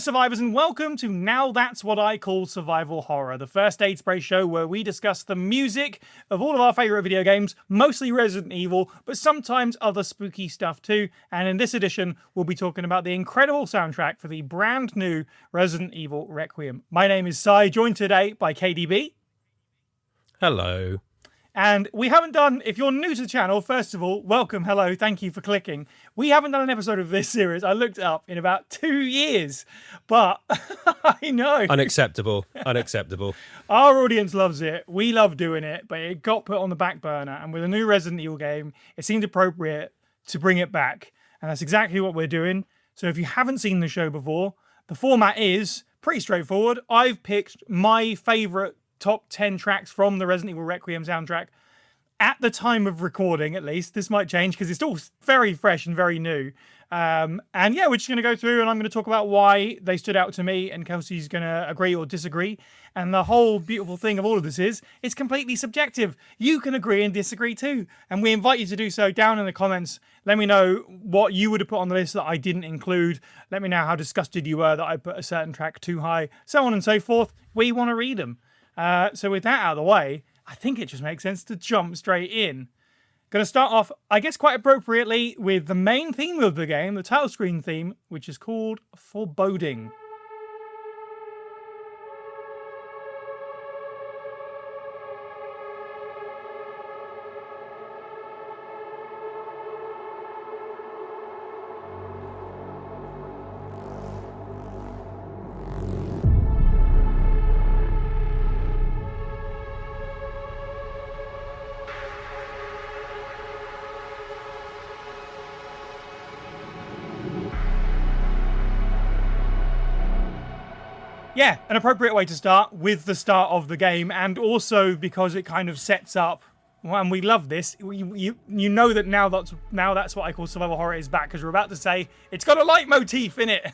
survivors, and welcome to Now That's What I Call Survival Horror, the first aid spray show where we discuss the music of all of our favourite video games, mostly Resident Evil, but sometimes other spooky stuff too. And in this edition, we'll be talking about the incredible soundtrack for the brand new Resident Evil Requiem. My name is Sai, joined today by KDB. Hello. And we haven't done, if you're new to the channel, first of all, welcome, hello, thank you for clicking. We haven't done an episode of this series, I looked up, in about 2 years. But, I know. Unacceptable. Unacceptable. Our audience loves it, we love doing it, but it got put on the back burner. And with a new Resident Evil game, it seemed appropriate to bring it back. And that's exactly what we're doing. So if you haven't seen the show before, the format is pretty straightforward. I've picked my favourite top 10 tracks from the Resident Evil Requiem soundtrack at the time of recording, at least. This might change because it's still very fresh and very new. And yeah, we're just going to go through and I'm going to talk about why they stood out to me, and Kelsey's going to agree or disagree. And the whole beautiful thing of all of this is it's completely subjective. You can agree and disagree too. And we invite you to do so down in the comments. Let me know what you would have put on the list that I didn't include. Let me know how disgusted you were that I put a certain track too high, so on and so forth. We want to read them. So with that out of the way, I think it just makes sense to jump straight in. Going to start off, I guess quite appropriately, with the main theme of the game, the title screen theme, which is called Foreboding. Yeah, an appropriate way to start with the start of the game, and also because it kind of sets up, and we love this, you know that now that's what I call survival horror is back, because we're about to say it's got a leitmotif in it.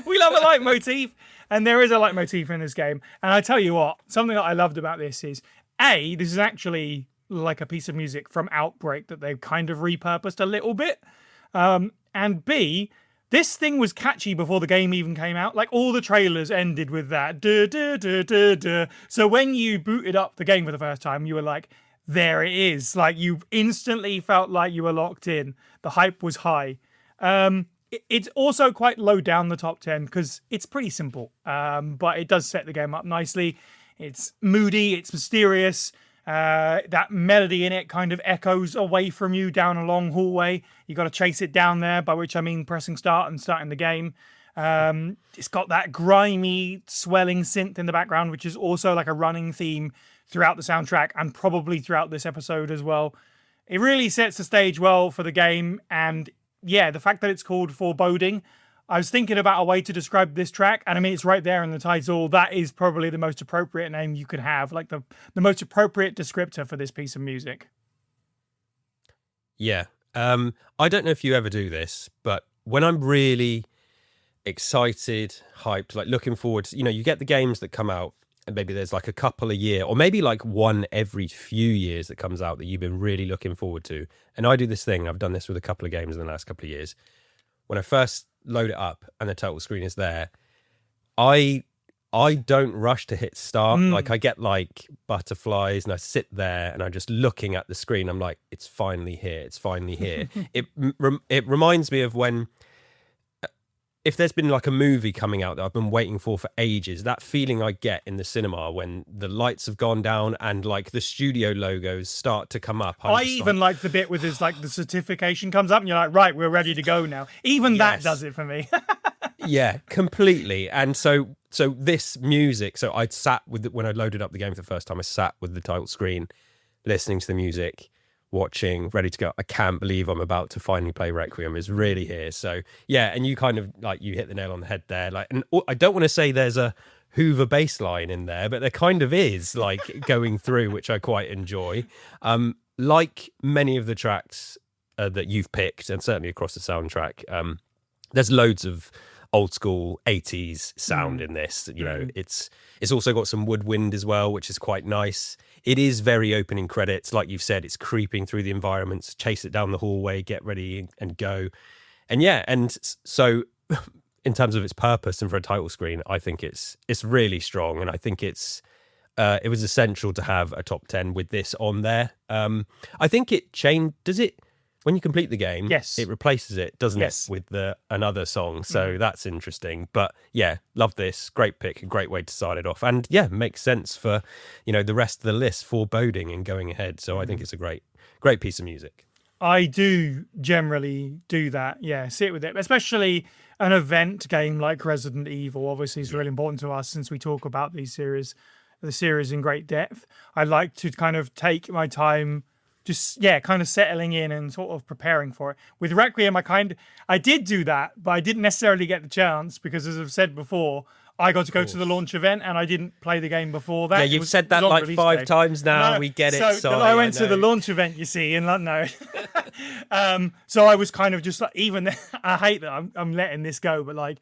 We love a leitmotif, and there is a leitmotif in this game. And I tell you what, something that I loved about this is, A, this is actually like a piece of music from Outbreak that they've kind of repurposed a little bit, and B, this thing was catchy before the game even came out. Like, all the trailers ended with that. Duh, duh, duh, duh, duh. So when you booted up the game for the first time, you were like, there it is. Like, you instantly felt like you were locked in. The hype was high. It's also quite low down the top 10 because it's pretty simple. But it does set the game up nicely. It's moody. It's mysterious. That melody in it kind of echoes away from you down a long hallway. You got to chase it down there, by which I mean pressing start and starting the game. It's got that grimy swelling synth in the background, which is also like a running theme throughout the soundtrack and probably throughout this episode as well. It really sets the stage well for the game. And yeah, the fact that it's called Foreboding, I was thinking about a way to describe this track, and I mean, it's right there in the title. That is probably the most appropriate name you could have, like the most appropriate descriptor for this piece of music. Yeah. I don't know if you ever do this, but when I'm really excited, hyped, like looking forward to, you get the games that come out and maybe there's like a couple a year, or maybe like one every few years that comes out that you've been really looking forward to. And I do this thing, I've done this with a couple of games in the last couple of years. When I first load it up and the title screen is there, I don't rush to hit start. Like, I get like butterflies and I sit there and I'm just looking at the screen. I'm like, it's finally here. It's finally here. It reminds me of when, if there's been like a movie coming out that I've been waiting for ages, that feeling I get in the cinema when the lights have gone down and like the studio logos start to come up. I even like the bit with this, like the certification comes up and you're like, right, we're ready to go now. Even that does it for me. Yeah, completely. And so this music, so I'd sat with when I loaded up the game for the first time, I sat with the title screen, listening to the music, watching, ready to go. I can't believe I'm about to finally play Requiem. Is really here. So yeah, and you kind of like, you hit the nail on the head there. Like, and I don't want to say there's a Hoover bass line in there, but there kind of is, like going through, which I quite enjoy. Like many of the tracks that you've picked, and certainly across the soundtrack, there's loads of old school 80s sound in this. It's also got some woodwind as well, which is quite nice. It is very opening credits, like you've said. It's creeping through the environments, chase it down the hallway, get ready and go. And yeah, and so in terms of its purpose and for a title screen, I think it's really strong, and I think it was essential to have a top 10 with this on there. I think it changed. Does it? When you complete the game, Yes. it replaces it, doesn't Yes. it, with another song. So that's interesting. But yeah, love this. Great pick, a great way to start it off. And yeah, makes sense for, the rest of the list, foreboding and going ahead. So I think it's a great piece of music. I do generally do that. Yeah, sit with it, especially an event game like Resident Evil. Obviously, is really important to us since we talk about the series in great depth. I like to kind of take my time, just kind of settling in and sort of preparing for it. With Requiem, I did do that, but I didn't necessarily get the chance because, as I've said before, I got to go to the launch event and I didn't play the game before that. Yeah, you've said that like 5 times now. No, we get it. Sorry, I went to the launch event, you see, and no. So I was kind of just like, even I hate that I'm letting this go, but like,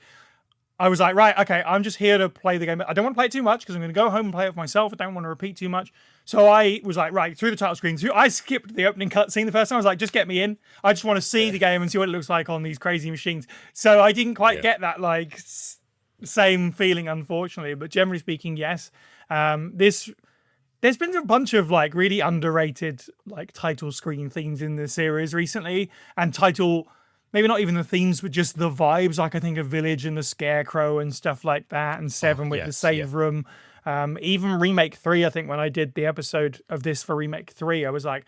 I was like, right, okay, I'm just here to play the game. I don't want to play it too much because I'm going to go home and play it for myself. I don't want to repeat too much. So I was like, right, through the title screen. I skipped the opening cutscene the first time. I was like, just get me in. I just want to see the game and see what it looks like on these crazy machines. So I didn't quite get that like same feeling, unfortunately. But generally speaking, yes. There's been a bunch of like really underrated like title screen themes in the series recently, and maybe not even the themes, but just the vibes. Like I think of Village and the Scarecrow and stuff like that, and Seven with the save room. Even Remake 3, I think when I did the episode of this for Remake 3, I was like,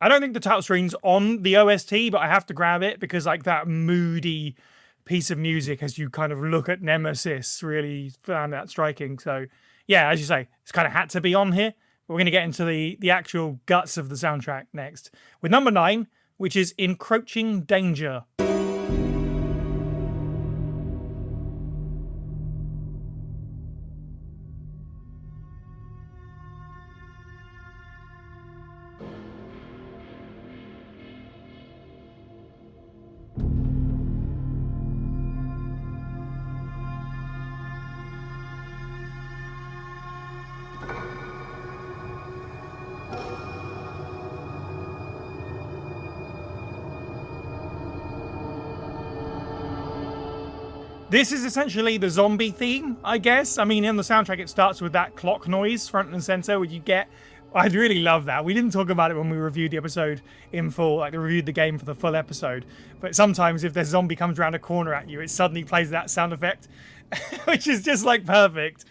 I don't think the title screen's on the OST, but I have to grab it because like that moody piece of music as you kind of look at Nemesis really found that striking. So yeah, as you say, it's kind of had to be on here. But we're going to get into the actual guts of the soundtrack next with number 9, which is Encroaching Danger. This is essentially the zombie theme, I guess. I mean, in the soundtrack, it starts with that clock noise front and center, which you get. I really love that. We didn't talk about it when we reviewed the episode in full, like we reviewed the game for the full episode. But sometimes if the zombie comes around a corner at you, it suddenly plays that sound effect, which is just like perfect.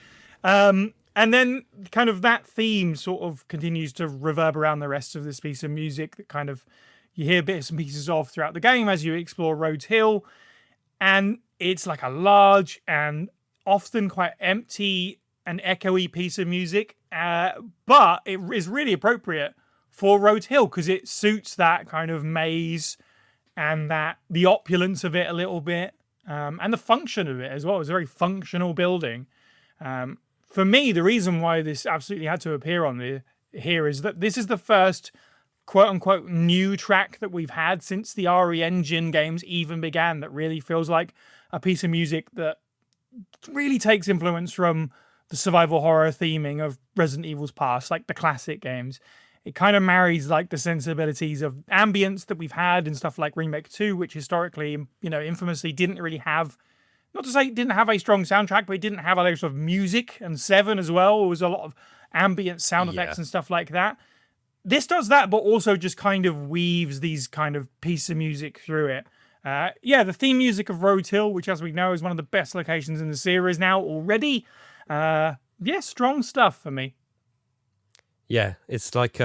And then kind of that theme sort of continues to reverberate around the rest of this piece of music that kind of you hear bits and pieces of throughout the game as you explore Rhodes Hill. And it's like a large and often quite empty and echoey piece of music, but it is really appropriate for Rhodes Hill because it suits that kind of maze and the opulence of it a little bit, and the function of it as well. It's a very functional building. For me, the reason why this absolutely had to appear on here is that this is the first quote-unquote new track that we've had since the RE Engine games even began that really feels like a piece of music that really takes influence from the survival horror theming of Resident Evil's past, like the classic games. It kind of marries like the sensibilities of ambience that we've had and stuff like Remake 2, which historically, infamously didn't really have, not to say it didn't have a strong soundtrack, but it didn't have a lot of music, and 7 as well. It was a lot of ambient sound effects and stuff like that. This does that, but also just kind of weaves these kind of piece of music through it. The theme music of Rhodes Hill, which as we know is one of the best locations in the series now already. Strong stuff for me. Yeah, it's like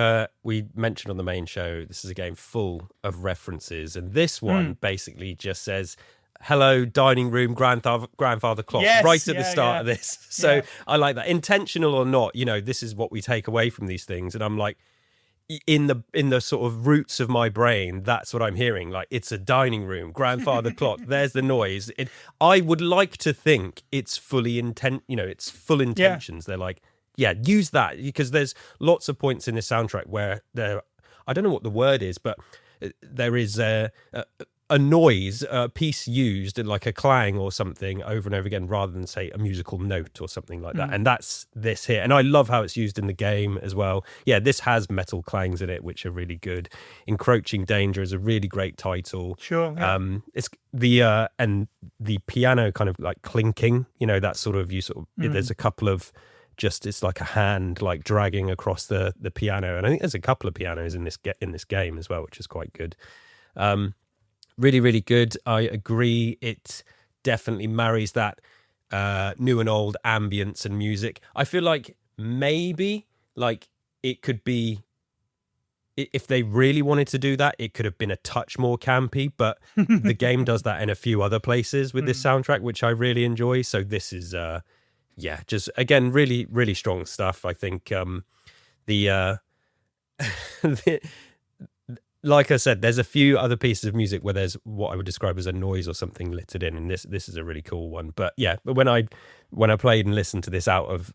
we mentioned on the main show, this is a game full of references, and this one basically just says, hello, dining room, grandfather clock, right at the start of this. So I like that. Intentional or not, this is what we take away from these things, and I'm like, in the sort of roots of my brain, that's what I'm hearing. Like, it's a dining room, grandfather clock. There's the noise. I would like to think it's fully it's full intentions. They're like, use that, because there's lots of points in this soundtrack where I don't know what the word is, but there is a noise, a piece used, like a clang or something over and over again, rather than say a musical note or something like that. And that's this here. And I love how it's used in the game as well. Yeah, this has metal clangs in it, which are really good. Encroaching Danger is a really great title. Sure. Yeah. It's the and the piano kind of like clinking, that sort of, there's a couple of it's like a hand like dragging across the piano. And I think there's a couple of pianos in this game as well, which is quite good. Really, really good. I agree. It definitely marries that new and old ambience and music. I feel like maybe like it could be, if they really wanted to do that, it could have been a touch more campy, but the game does that in a few other places with this soundtrack, which I really enjoy. So this is, just again, really, really strong stuff. I think the like I said, there's a few other pieces of music where there's what I would describe as a noise or something littered in, and this is a really cool one. But yeah, but when I played and listened to this out of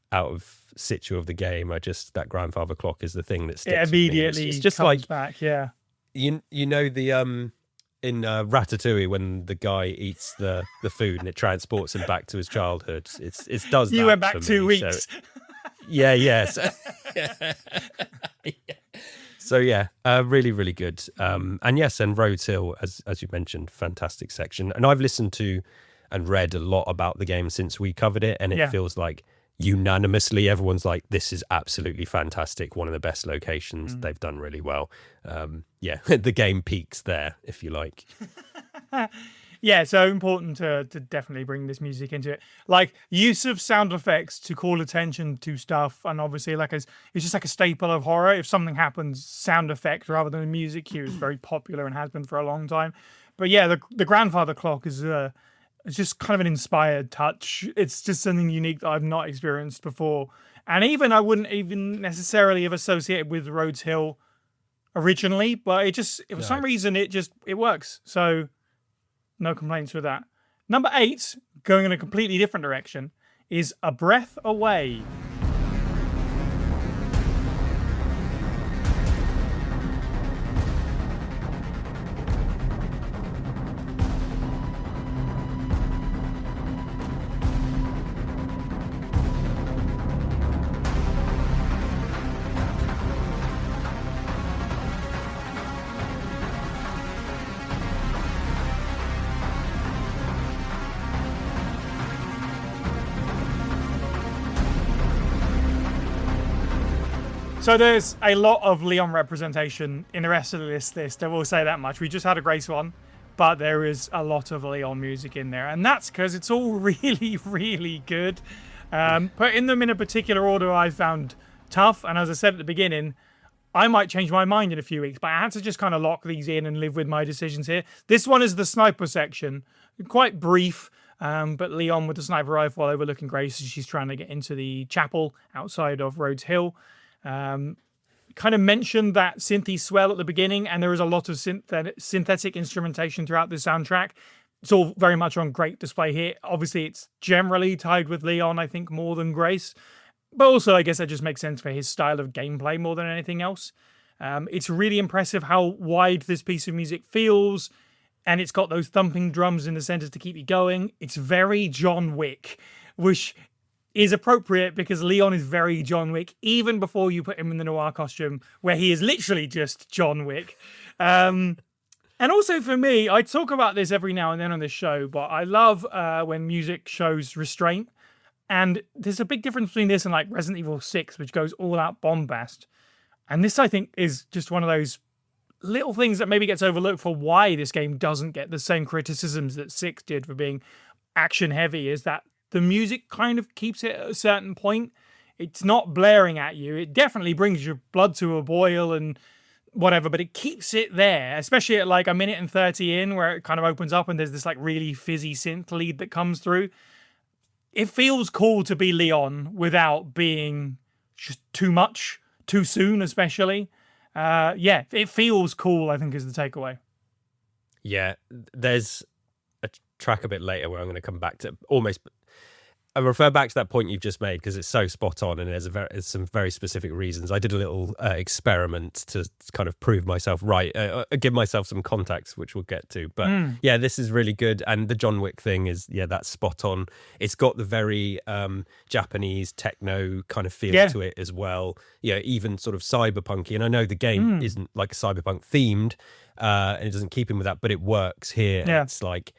situ of the game, that grandfather clock is the thing that sticks. It immediately it's just comes like back. Yeah, the in Ratatouille when the guy eats the food and it transports him back to his childhood. It does. You that went back for 2 me, weeks. So, yeah. So yeah, really, really good. And yes, and Rhodes Hill, as you mentioned, fantastic section. And I've listened to and read a lot about the game since we covered it, and it feels like unanimously everyone's like, this is absolutely fantastic. One of the best locations. They've done really well. The game peaks there, if you like. Yeah, so important to definitely bring this music into it. Like use of sound effects to call attention to stuff, and obviously it's just like a staple of horror. If something happens, sound effect rather than a music cue is very popular and has been for a long time. But yeah, the grandfather clock is it's just kind of an inspired touch. It's just something unique that I've not experienced before. And even I wouldn't even necessarily have associated with Rhodes Hill originally, but for some reason it works. So no complaints with that. Number 8, going in a completely different direction, is A Breath Away. So there's a lot of Leon representation in the rest of this list. I will say that much. We just had a Grace one, but there is a lot of Leon music in there, and that's because it's all really, really good. Putting them in a particular order I found tough, and as I said at the beginning, I might change my mind in a few weeks, but I had to just kind of lock these in and live with my decisions here. This one is the sniper section. Quite brief, but Leon with the sniper rifle overlooking Grace as she's trying to get into the chapel outside of Rhodes Hill. Kind of mentioned that synthy swell at the beginning, and there is a lot of synthetic instrumentation throughout the soundtrack. It's all very much on great display here. Obviously, it's generally tied with Leon, I think, more than Grace. But also, I guess that just makes sense for his style of gameplay more than anything else. It's really impressive how wide this piece of music feels, and it's got those thumping drums in the center to keep you going. It's very John Wick, which is appropriate because Leon is very John Wick, even before you put him in the noir costume, where he is literally just John Wick. And also for me, I talk about this every now and then on this show, but I love when music shows restraint. And there's a big difference between this and like Resident Evil 6, which goes all out bombast. And this, I think, is just one of those little things that maybe gets overlooked for why this game doesn't get the same criticisms that 6 did for being action heavy, is that the music kind of keeps it at a certain point. It's not blaring at you. It definitely brings your blood to a boil and whatever, but it keeps it there, especially at like a minute and 30 in where it kind of opens up and there's this like really fizzy synth lead that comes through. It feels cool to be Leon without being just too much, too soon, especially. It feels cool, I think, is the takeaway. Yeah, there's a track a bit later where I'm going to come back to almost I refer back to that point you've just made because it's so spot on, and there's some very specific reasons. I did a little experiment to kind of prove myself right, give myself some context, which we'll get to. But yeah, this is really good, and the John Wick thing is that's spot on. It's got the very Japanese techno kind of feel to it as well. Even sort of cyberpunky. And I know the game isn't like cyberpunk themed, and it doesn't keep in with that, but it works here. Yeah. It's like,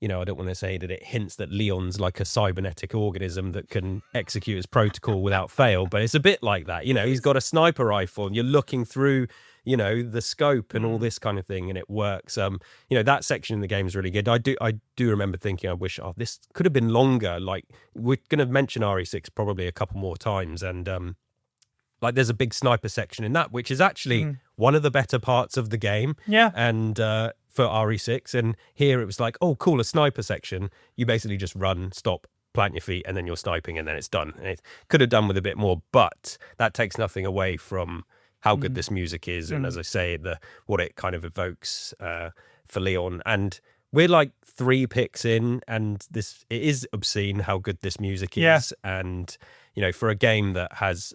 I don't want to say that it hints that Leon's like a cybernetic organism that can execute his protocol without fail, but it's a bit like that. He's got a sniper rifle and you're looking through, the scope and all this kind of thing, and it works. That section in the game is really good. I do remember thinking, I wish, this could have been longer. Like, we're going to mention RE6 probably a couple more times, and like there's a big sniper section in that, which is actually one of the better parts of the game. Yeah. And for RE6, and here it was like, oh cool, a sniper section. You basically just run, stop, plant your feet, and then you're sniping, and then it's done. And it could have done with a bit more, but that takes nothing away from how good this music is, and as I say, what it kind of evokes for Leon. And we're like 3 picks in, and it is obscene how good this music is. And for a game that has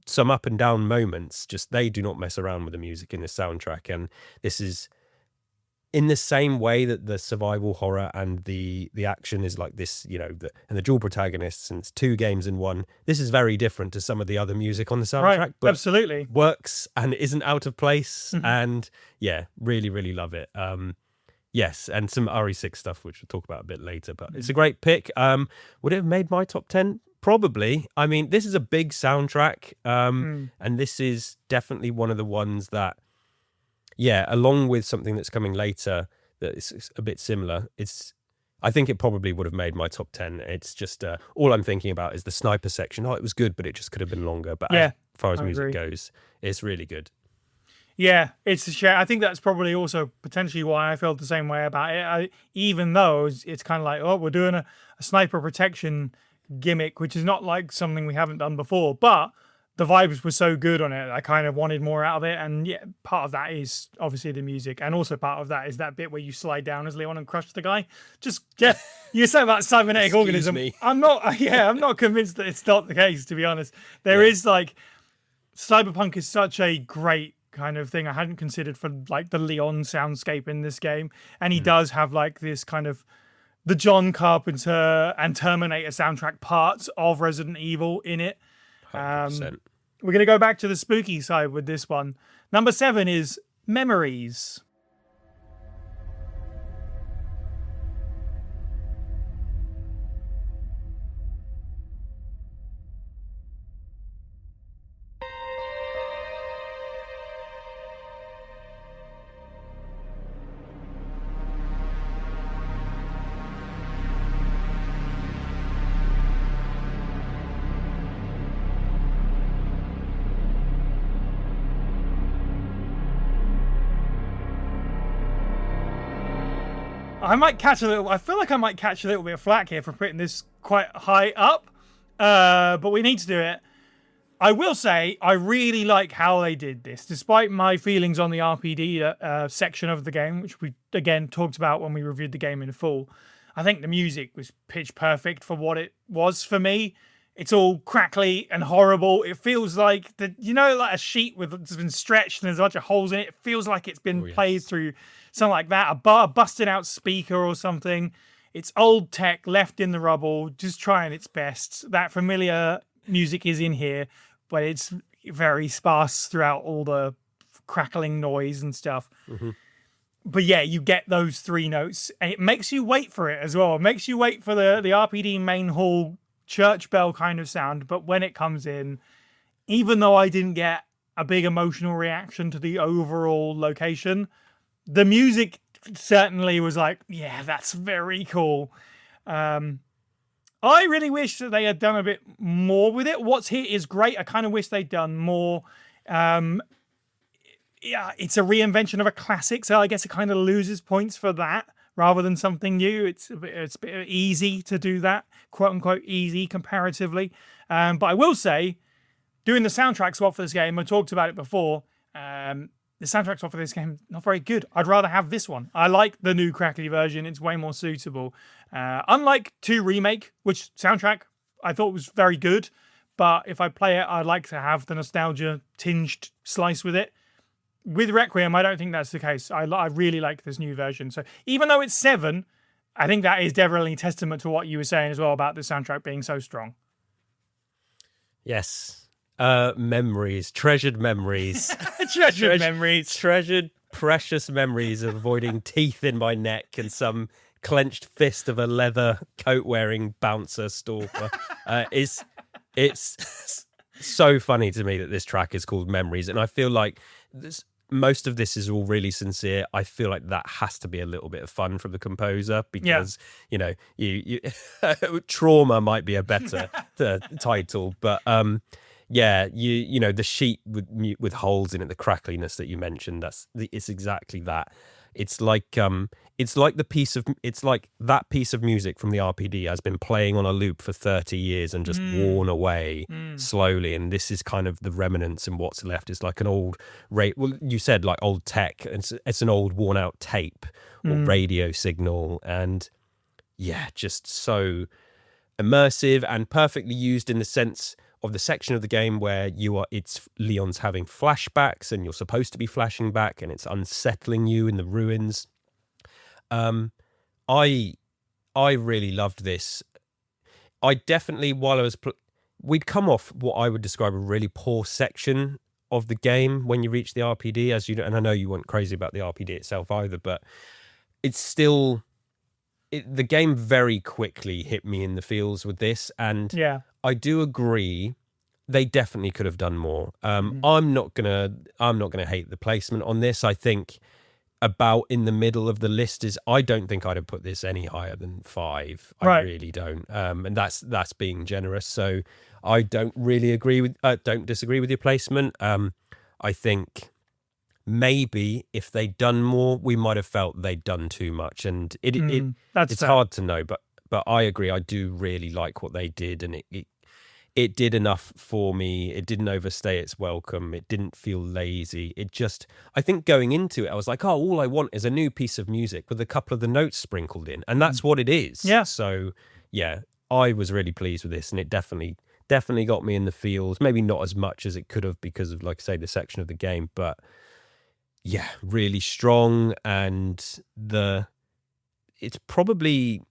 some up and down moments, just they do not mess around with the music in this soundtrack. And this is in the same way that the survival horror and the action is like this, and the dual protagonists, and it's 2 games in one. This is very different to some of the other music on the soundtrack. Right, but absolutely. Works and isn't out of place. And yeah, really, really love it. Yes, and some RE6 stuff, which we'll talk about a bit later, but it's a great pick. Would it have made my top 10? Probably. I mean, this is a big soundtrack, and this is definitely one of the ones that, along with something that's coming later that is a bit similar, I think it probably would have made my top 10. It's just, all I'm thinking about is the sniper section. It was good, but it just could have been longer. But as far as music goes, it's really good. Yeah, it's a shame. I think that's probably also potentially why I felt the same way about it. Even though it's kind of like, we're doing a sniper protection gimmick, which is not like something we haven't done before, but the vibes were so good on it, I kind of wanted more out of it. And part of that is obviously the music, and also part of that is that bit where you slide down as Leon and crush the guy. You say about cybernetic organism. I'm not convinced that it's not the case, to be honest. There is like, cyberpunk is such a great kind of thing I hadn't considered for like the Leon soundscape in this game, and he does have like this kind of the John Carpenter and Terminator soundtrack parts of Resident Evil in it. 100%. We're going to go back to the spooky side with this one. Number 7 is Memories. I feel like I might catch a little bit of flack here for putting this quite high up, but we need to do it. I will say, I really like how they did this, despite my feelings on the RPD section of the game, which we, again, talked about when we reviewed the game in full. I think the music was pitch perfect for what it was for me. It's all crackly and horrible. It feels like, like a sheet that's been stretched and there's a bunch of holes in it. It feels like it's been played through something like that, a busted out speaker or something. It's old tech left in the rubble, just trying its best. That familiar music is in here, but it's very sparse throughout all the crackling noise and stuff. But yeah, you get those 3 notes, and it makes you wait for it as well. It makes you wait for the RPD main hall church bell kind of sound. But when it comes in, even though I didn't get a big emotional reaction to the overall location, the music certainly was like, yeah, that's very cool. I really wish that they had done a bit more with it. What's here is great. I kind of wish they'd done more. It's a reinvention of a classic, so I guess it kind of loses points for that rather than something new. It's a bit easy to do that, quote unquote easy comparatively. But I will say, doing the soundtrack swap for this game, I talked about it before. the soundtracks off of this game not very good. I'd rather have this one. I like the new crackly version. It's way more suitable. Unlike 2 Remake, which soundtrack I thought was very good, but if I play it, I'd like to have the nostalgia tinged slice with it. With Requiem, I don't think that's the case. I really like this new version. So even though it's 7, I think that is definitely testament to what you were saying as well about the soundtrack being so strong. Yes. Memories, treasured memories. Memories. Treasured, precious memories of avoiding teeth in my neck and some clenched fist of a leather coat-wearing bouncer stalker. It's so funny to me that this track is called Memories, and I feel like most of this is all really sincere. I feel like that has to be a little bit of fun from the composer because, you trauma might be a better title, but yeah, the sheet with holes in it, the crackliness that you mentioned, it's exactly that. It's like that piece of music from the RPD has been playing on a loop for 30 years and just worn away slowly, and this is kind of the remnants, and what's left is like an old you said like old tech. It's an old worn out tape or radio signal, and yeah, just so immersive and perfectly used in the sense of the section of the game where it's Leon's having flashbacks and you're supposed to be flashing back and it's unsettling you in the ruins. I really loved this. I definitely, while I was we'd come off what I would describe a really poor section of the game when you reach the RPD, as you know, and I know you weren't crazy about the RPD itself either, but it's still the game very quickly hit me in the feels with this, and yeah. I do agree they definitely could have done more. I'm not gonna hate the placement on this. I think about in the middle of the list is. I don't think I'd have put this any higher than 5. I really don't, and that's being generous. So I don't really don't disagree with your placement. I think maybe if they'd done more, we might have felt they'd done too much, and it's hard to know, but I agree. I do really like what they did, and it did enough for me. It didn't overstay its welcome. It didn't feel lazy. I think going into it, I was like, oh, all I want is a new piece of music with a couple of the notes sprinkled in, and that's what it is. Yeah. So yeah, I was really pleased with this, and it definitely got me in the feels. Maybe not as much as it could have because of, like I say, the section of the game, but yeah, really strong. And it's probably,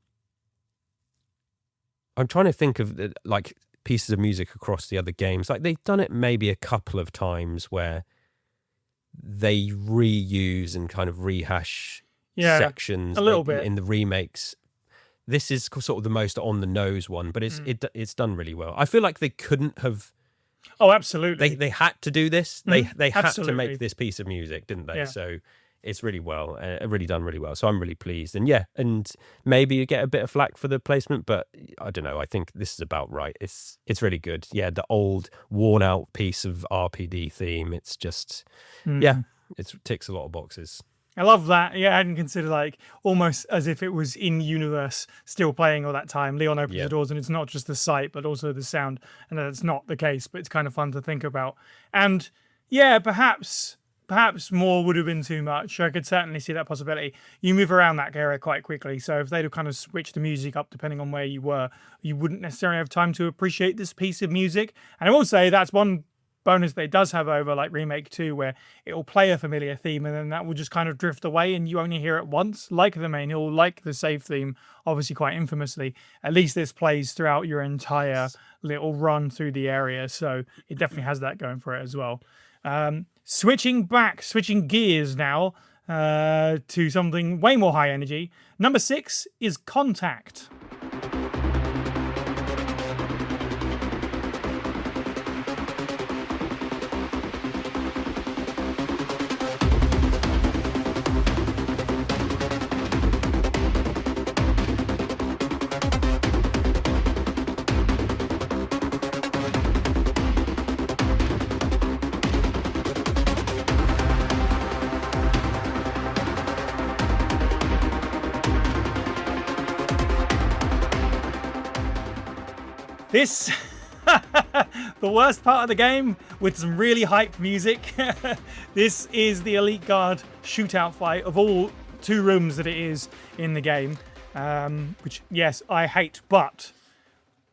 I'm trying to think of like pieces of music across the other games. Like they've done it maybe a couple of times where they reuse and kind of rehash sections a little bit in the remakes. This is sort of the most on the nose one, but it's done really well. I feel like they couldn't have. Oh, absolutely. They had to do this. They had absolutely. to make this piece of music, didn't they? Yeah. So it's really really done really well. So I'm really pleased. And yeah, and maybe you get a bit of flack for the placement, but I don't know. I think this is about right. It's really good. Yeah, the old worn out piece of RPD theme. It's just it ticks a lot of boxes. I love that. Yeah, I hadn't considered like almost as if it was in universe still playing all that time. Leon opens the doors and it's not just the sight, but also the sound. And that's not the case, but it's kind of fun to think about. And yeah, perhaps more would have been too much. I could certainly see that possibility. You move around that area quite quickly. So if they'd have kind of switched the music up depending on where you were, you wouldn't necessarily have time to appreciate this piece of music. And I will say that's one bonus that it does have over like Remake 2, where it will play a familiar theme and then that will just kind of drift away and you only hear it once, like the main hill, like the save theme, obviously quite infamously. At least this plays throughout your entire little run through the area, so it definitely has that going for it as well. Switching gears now to something way more high energy. Number 6 is Contact. This, the worst part of the game with some really hype music. This is the Elite Guard shootout fight of all 2 rooms that it is in the game, which, yes, I hate, but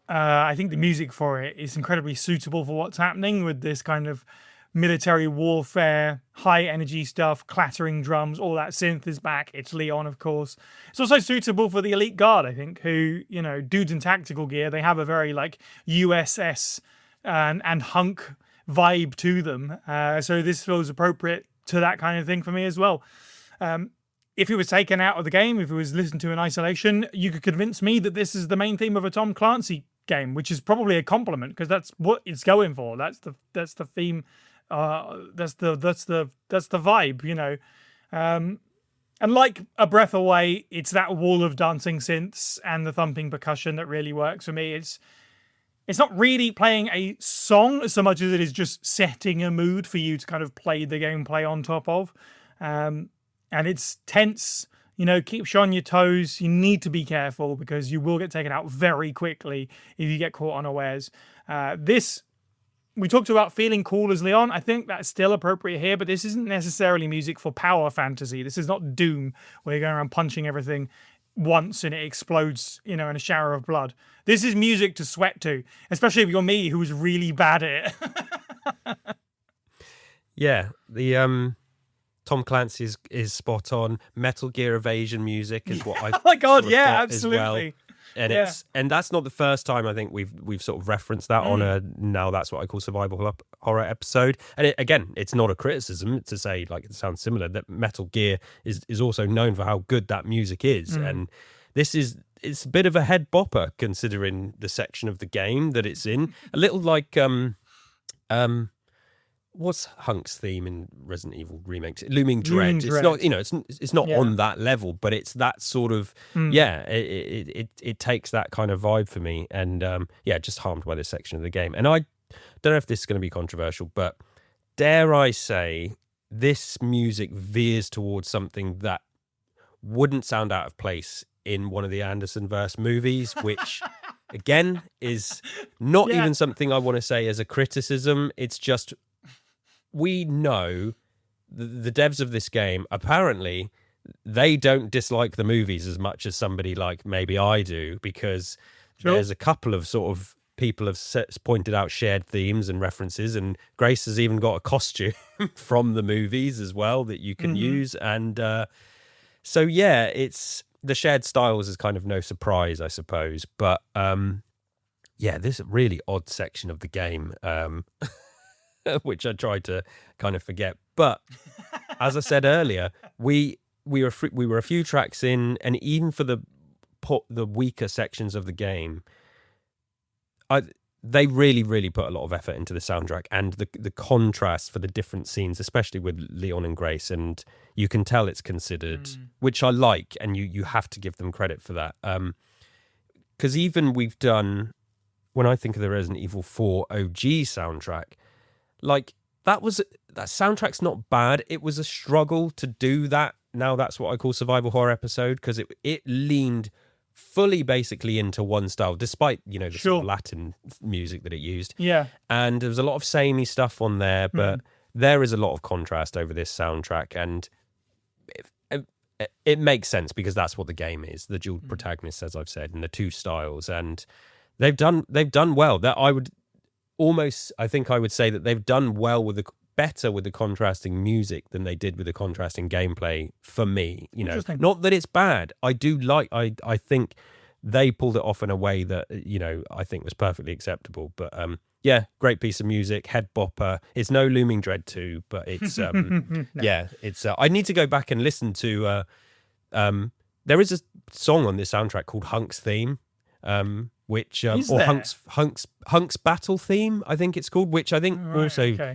I think the music for it is incredibly suitable for what's happening with this kind of military warfare, high energy stuff, clattering drums, all that synth is back. It's Leon, of course. It's also suitable for the Elite Guard, I think, who, you know, dudes in tactical gear, they have a very like USS and hunk vibe to them. So this feels appropriate to that kind of thing for me as well. If it was taken out of the game, if it was listened to in isolation, you could convince me that this is the main theme of a Tom Clancy game, which is probably a compliment because that's what it's going for. That's the theme. That's the vibe, you know. And like A Breath Away, it's that wall of dancing synths and the thumping percussion that really works for me. It's not really playing a song so much as it is just setting a mood for you to kind of play the gameplay on top of. And it's tense, you know, keeps you on your toes. You need to be careful because you will get taken out very quickly if you get caught unawares. We talked about feeling cool as Leon. I think that's still appropriate here, but this isn't necessarily music for power fantasy. This is not Doom, where you're going around punching everything once and it explodes, you know, in a shower of blood. This is music to sweat to, especially if you're me, who's really bad at it. Yeah, the Tom Clancy is spot on. Metal Gear Evasion music is what I. Oh my god, yeah, absolutely. And and that's not the first time I think we've sort of referenced that on a Now That's What I Call Survival Horror episode. And again, it's not a criticism to say, like, it sounds similar, that Metal Gear is also known for how good that music is. And it's a bit of a head bopper considering the section of the game that it's in. A little like what's Hunk's theme in Resident Evil remakes? Looming Dread. It's not, you know, it's not on that level, but it's that sort of it takes that kind of vibe for me, and just harmed by this section of the game. And I don't know if this is going to be controversial, but dare I say this music veers towards something that wouldn't sound out of place in one of the Anderson-verse movies, which again is not even something I want to say as a criticism. It's just, we know the devs of this game, apparently, they don't dislike the movies as much as somebody like maybe I do, because there's a couple of sort of people have pointed out shared themes and references, and Grace has even got a costume from the movies as well that you can use. And so, yeah, it's the shared styles is kind of no surprise, I suppose. But this really odd section of the game, which I tried to kind of forget. But as I said earlier, we were a few tracks in, and even for the weaker sections of the game, they really put a lot of effort into the soundtrack and the contrast for the different scenes, especially with Leon and Grace, and you can tell it's considered, which I like, and you have to give them credit for that. Because even we've done, when I think of the Resident Evil 4 OG soundtrack, like that soundtrack's not bad. It was a struggle to do that. Now That's What I Call Survival Horror episode, because it leaned fully basically into one style, despite, you know, the sort of Latin music that it used. Yeah. And there was a lot of samey stuff on there, but there is a lot of contrast over this soundtrack, and it makes sense because that's what the game is, the dual protagonists, as I've said, and the two styles, and they've done well. That I think I would say that they've done well better with the contrasting music than they did with the contrasting gameplay for me. You know, not that it's bad. I think they pulled it off in a way that, you know, I think was perfectly acceptable. But great piece of music, head bopper. It's no Looming Dread 2, but it's it's. I need to go back and listen to. There is a song on this soundtrack called Hunk's Theme. Which Hunk's Battle Theme, I think it's called, which I think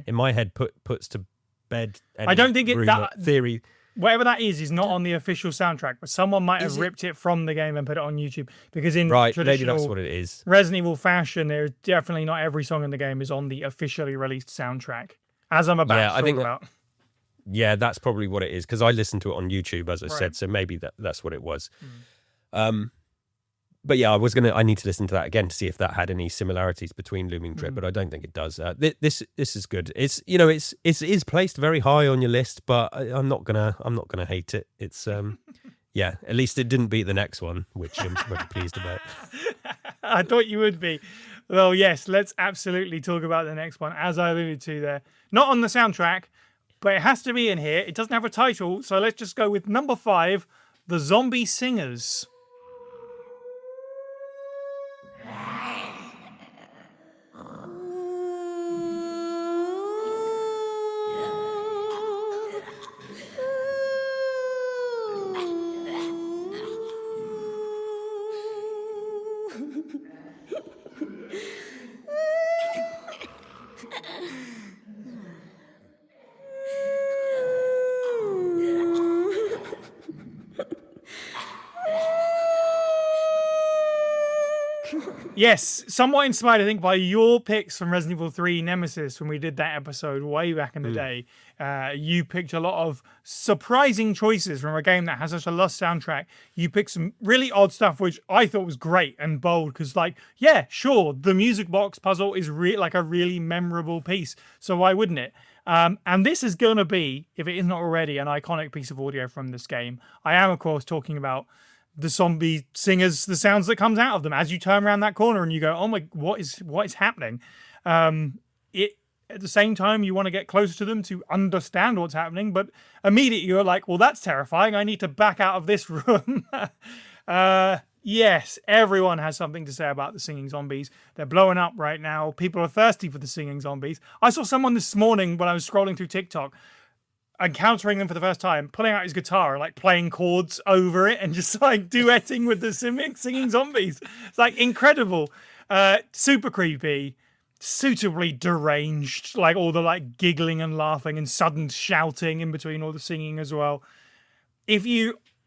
in my head puts to bed I don't think that theory. Whatever that is not on the official soundtrack, but someone might have ripped it from the game and put it on YouTube, because in traditional maybe that's what it is. Resident Evil fashion, there's definitely not every song in the game is on the officially released soundtrack, as I'm about to talk about. Yeah, that's probably what it is, because I listened to it on YouTube, as I said, so maybe that's what it was. But yeah, I need to listen to that again to see if that had any similarities between Looming Drip, but I don't think it does. This is good. It's it is placed very high on your list, but I'm not gonna hate it. It's yeah, at least it didn't beat the next one, which I'm very pleased about. I thought you would be. Well, yes, let's absolutely talk about the next one, as I alluded to there. Not on the soundtrack, but it has to be in here. It doesn't have a title, so let's just go with number 5, The Zombie Singers. Yes, somewhat inspired, I think, by your picks from Resident Evil 3 Nemesis when we did that episode way back in the day. You picked a lot of surprising choices from a game that has such a lush soundtrack. You picked some really odd stuff, which I thought was great and bold, because, like, yeah, sure, the music box puzzle is like a really memorable piece, so why wouldn't it? And this is going to be, if it is not already, an iconic piece of audio from this game. I am, of course, talking about the zombie singers, the sounds that comes out of them as you turn around that corner and you go, oh my, what is happening? It at the same time, you want to get closer to them to understand what's happening, but immediately you're like, well, that's terrifying. I need to back out of this room. Yes, everyone has something to say about the singing zombies. They're blowing up right now. People are thirsty for the singing zombies. I saw someone this morning when I was scrolling through TikTok, encountering them for the first time, pulling out his guitar and like playing chords over it and just like duetting with the singing zombies. It's like incredible. Super creepy, suitably deranged, like all the like giggling and laughing and sudden shouting in between all the singing as well.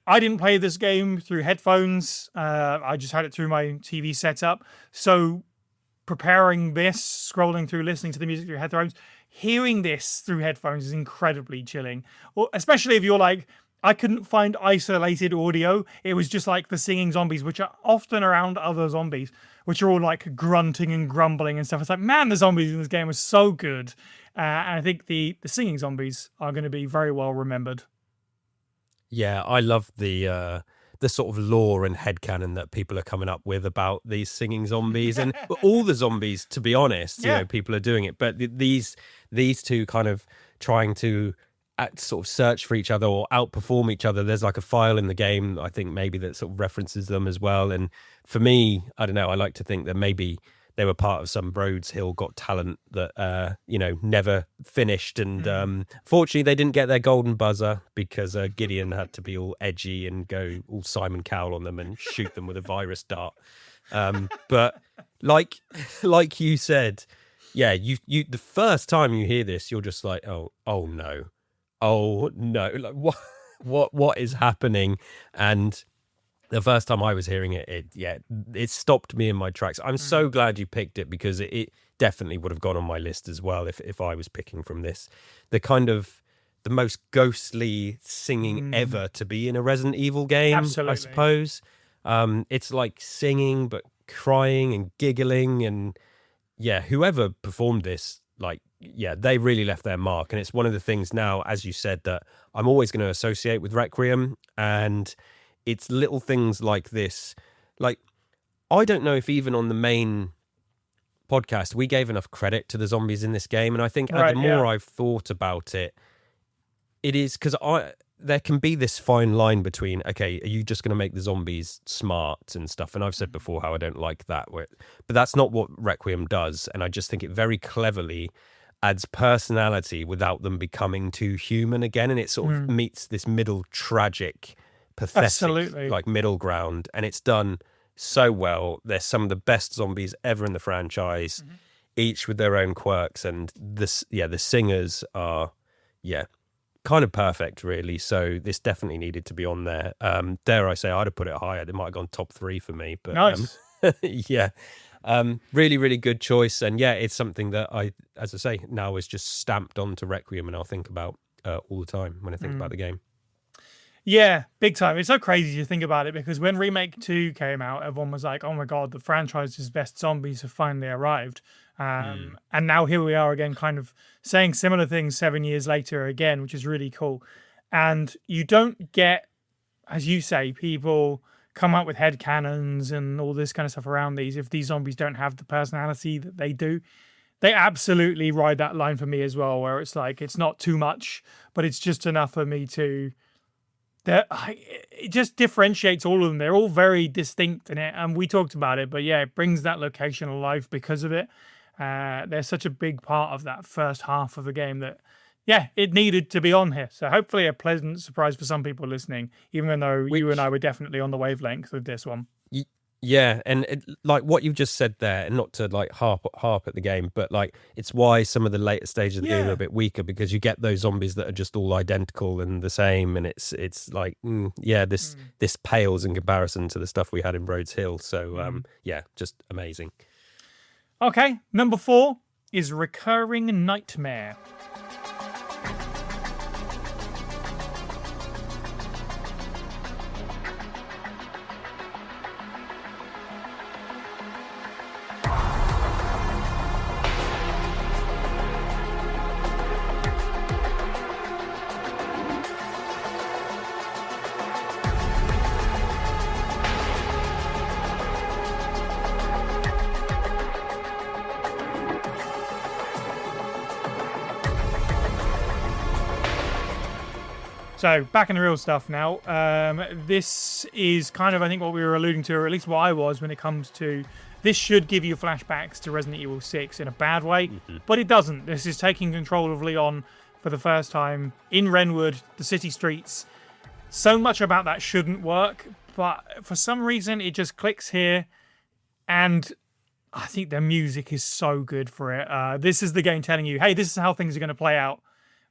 I didn't play this game through headphones. I just had it through my TV setup. So preparing this, scrolling through, listening to the music through headphones, hearing this through headphones is incredibly chilling. Or especially if you're like, I couldn't find isolated audio. It was just like the singing zombies, which are often around other zombies, which are all like grunting and grumbling and stuff. It's like, man, the zombies in this game are so good. And I think the singing zombies are going to be very well remembered. Yeah, I love the sort of lore and headcanon that people are coming up with about these singing zombies and all the zombies, to be honest. Yeah. You know, people are doing it, but these two kind of trying to sort of search for each other or outperform each other. There's like a file in the game, I think, maybe that sort of references them as well. And for me, I don't know, I like to think that maybe they were part of some Rhodes Hill Got Talent that never finished, and fortunately they didn't get their golden buzzer because Gideon had to be all edgy and go all Simon Cowell on them and shoot them with a virus dart. But like you said, yeah, you the first time you hear this, you're just like, oh no, like what is happening? And the first time I was hearing it stopped me in my tracks. I'm so glad you picked it because it definitely would have gone on my list as well if I was picking from this. The most ghostly singing ever to be in a Resident Evil game, absolutely. I suppose. It's like singing but crying and giggling, and yeah, whoever performed this, they really left their mark. And it's one of the things now, as you said, that I'm always going to associate with Requiem, and it's little things like this. Like, I don't know if even on the main podcast we gave enough credit to the zombies in this game, and I think the more I've thought about it, it is because there can be this fine line between, okay, are you just going to make the zombies smart and stuff? And I've said before how I don't like that, but that's not what Requiem does, and I just think it very cleverly adds personality without them becoming too human again, and it sort of meets this middle tragic, pathetic like middle ground, and it's done so well. They're some of the best zombies ever in the franchise, each with their own quirks, and the singers are kind of perfect, really. So this definitely needed to be on there. Dare I say, I'd have put it higher. They might have gone top 3 for me, but nice. Really, really good choice. And yeah, it's something that as I say, now is just stamped onto Requiem, and I'll think about all the time when I think about the game. Yeah, big time. It's so crazy to think about it because when Remake 2 came out, everyone was like, oh my God, the franchise's best zombies have finally arrived. And now here we are again, kind of saying similar things 7 years later again, which is really cool. And you don't get, as you say, people come up with headcanons and all this kind of stuff around these if these zombies don't have the personality that they do. They absolutely ride that line for me as well, where it's like, it's not too much, but it's just enough for me to it just differentiates all of them. They're all very distinct in it, and we talked about it. But yeah, it brings that location alive because of it. They're such a big part of that first half of the game that, yeah, it needed to be on here. So hopefully a pleasant surprise for some people listening, even though you and I were definitely on the wavelength with this one. Yeah, and like what you've just said there, and not to like harp at the game, but like it's why some of the later stages of the game are a bit weaker, because you get those zombies that are just all identical and the same, and it's like this pales in comparison to the stuff we had in Rhodes Hill. So yeah, just amazing. Okay, number 4 is Recurring Nightmare. So back in the real stuff now. This is kind of, I think, what we were alluding to, or at least what I was, when it comes to this should give you flashbacks to Resident Evil 6 in a bad way, but it doesn't. This is taking control of Leon for the first time in Renwood, the city streets. So much about that shouldn't work, but for some reason it just clicks here, and I think the music is so good for it. This is the game telling you, hey, this is how things are going to play out.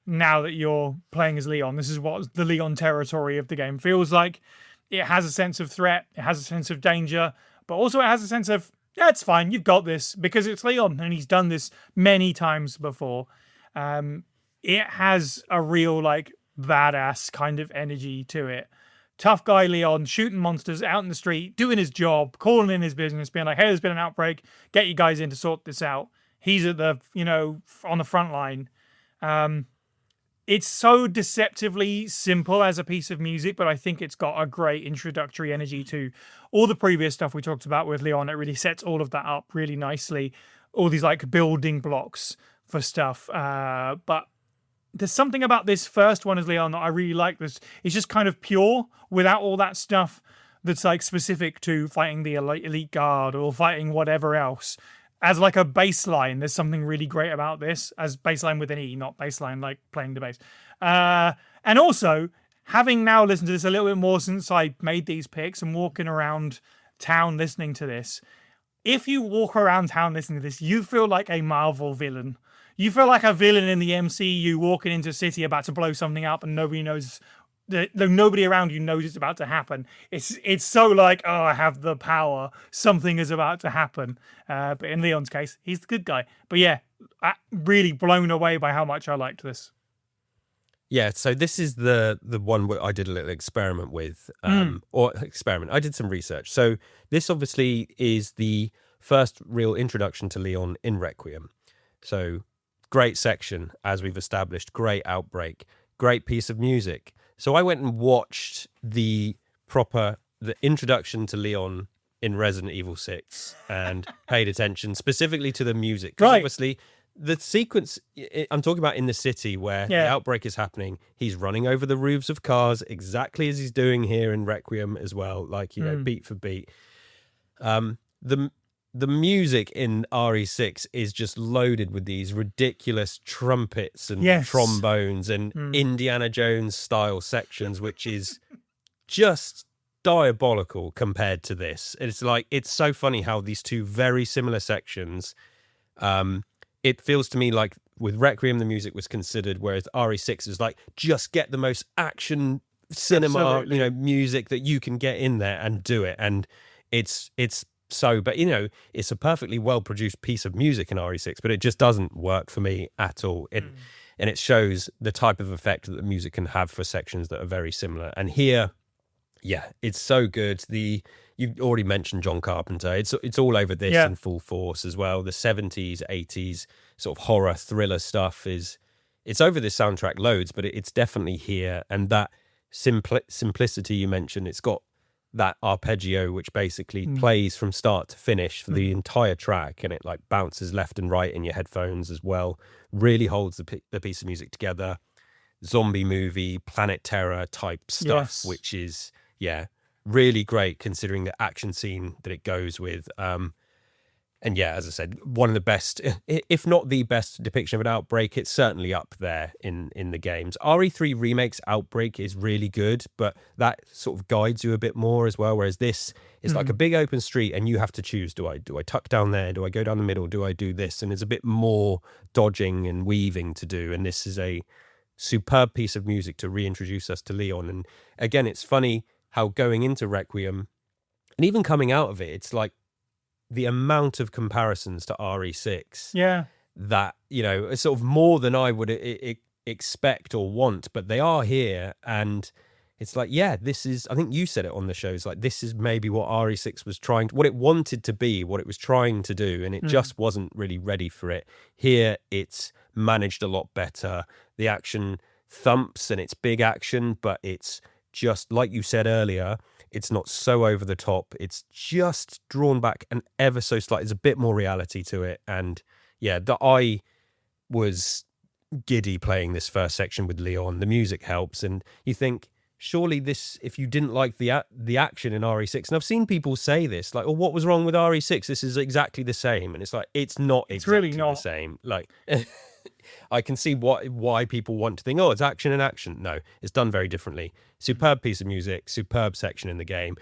Now that you're playing as Leon, this is what the Leon territory of the game feels like. It has a sense of threat, it has a sense of danger, but also it has a sense of, yeah, it's fine, you've got this, because it's Leon and he's done this many times before. It has a real, like, badass kind of energy to it. Tough guy Leon shooting monsters out in the street, doing his job, calling in his business, being like, hey, there's been an outbreak, get you guys in to sort this out. He's at the, on the front line. It's so deceptively simple as a piece of music, but I think it's got a great introductory energy to all the previous stuff we talked about with Leon. It really sets all of that up really nicely. All these like building blocks for stuff. But there's something about this first one as Leon that I really like. It's just kind of pure without all that stuff that's like specific to fighting the elite guard or fighting whatever else. As like a baseline, there's something really great about this, as baseline with an E, not baseline like playing the bass. And also, having now listened to this a little bit more since I made these picks and walking around town listening to this, if you walk around town listening to this, you feel like a Marvel villain. You feel like a villain in the MCU walking into a city about to blow something up and nobody knows. Nobody around you knows it's about to happen. It's so like, oh, I have the power. Something is about to happen. But in Leon's case, he's the good guy. But yeah, really blown away by how much I liked this. Yeah, so this is the one where I did a little experiment with, I did some research. So this obviously is the first real introduction to Leon in Requiem. So great section, as we've established, great outbreak, great piece of music. So I went and watched the introduction to Leon in Resident Evil 6 and paid attention specifically to the music. Because obviously the sequence I'm talking about in the city where the outbreak is happening, he's running over the roofs of cars exactly as he's doing here in Requiem as well, like, beat for beat. The music in RE6 is just loaded with these ridiculous trumpets and trombones and Indiana Jones style sections, which is just diabolical compared to this. It's like, it's so funny how these two very similar sections, it feels to me like with Requiem the music was considered, whereas RE6 is like, just get the most action cinema, music that you can get in there and do it. And it's a perfectly well produced piece of music in RE6, but it just doesn't work for me at all. and it shows the type of effect that the music can have for sections that are very similar. And here, yeah, it's so good. You already mentioned John Carpenter. It's all over this in full force as well. The 70s, 80s sort of horror thriller stuff it's over this soundtrack loads, but it's definitely here. And that simplicity you mentioned, it's got that arpeggio which basically plays from start to finish for the entire track, and it like bounces left and right in your headphones as well. Really holds the piece of music together. Zombie movie, Planet Terror type stuff, which is really great considering the action scene that it goes with. And yeah, as I said, one of the best, if not the best depiction of an outbreak, it's certainly up there in the games. RE3 Remake's Outbreak is really good, but that sort of guides you a bit more as well, whereas this is like a big open street and you have to choose, do I tuck down there? Do I go down the middle? Do I do this? And there's a bit more dodging and weaving to do, and this is a superb piece of music to reintroduce us to Leon. And again, it's funny how going into Requiem, and even coming out of it, it's like, the amount of comparisons to RE6 that, is sort of more than I would expect or want, but they are here. And it's like, this is, I think you said it on the show, it's like, this is maybe what RE6 was what it wanted to be, what it was trying to do, and it just wasn't really ready for it. Here, it's managed a lot better. The action thumps and it's big action, but it's just, like you said earlier, it's not so over the top. It's just drawn back and ever so slightly. There's a bit more reality to it. And I was giddy playing this first section with Leon. The music helps. And you think, surely this, if you didn't like the action in RE6, and I've seen people say this, like, oh, what was wrong with RE6? This is exactly the same. And it's like, it's not exactly really not the same. Like, I can see why people want to think, oh, it's action and action. No, it's done very differently. Superb piece of music, superb section in the game.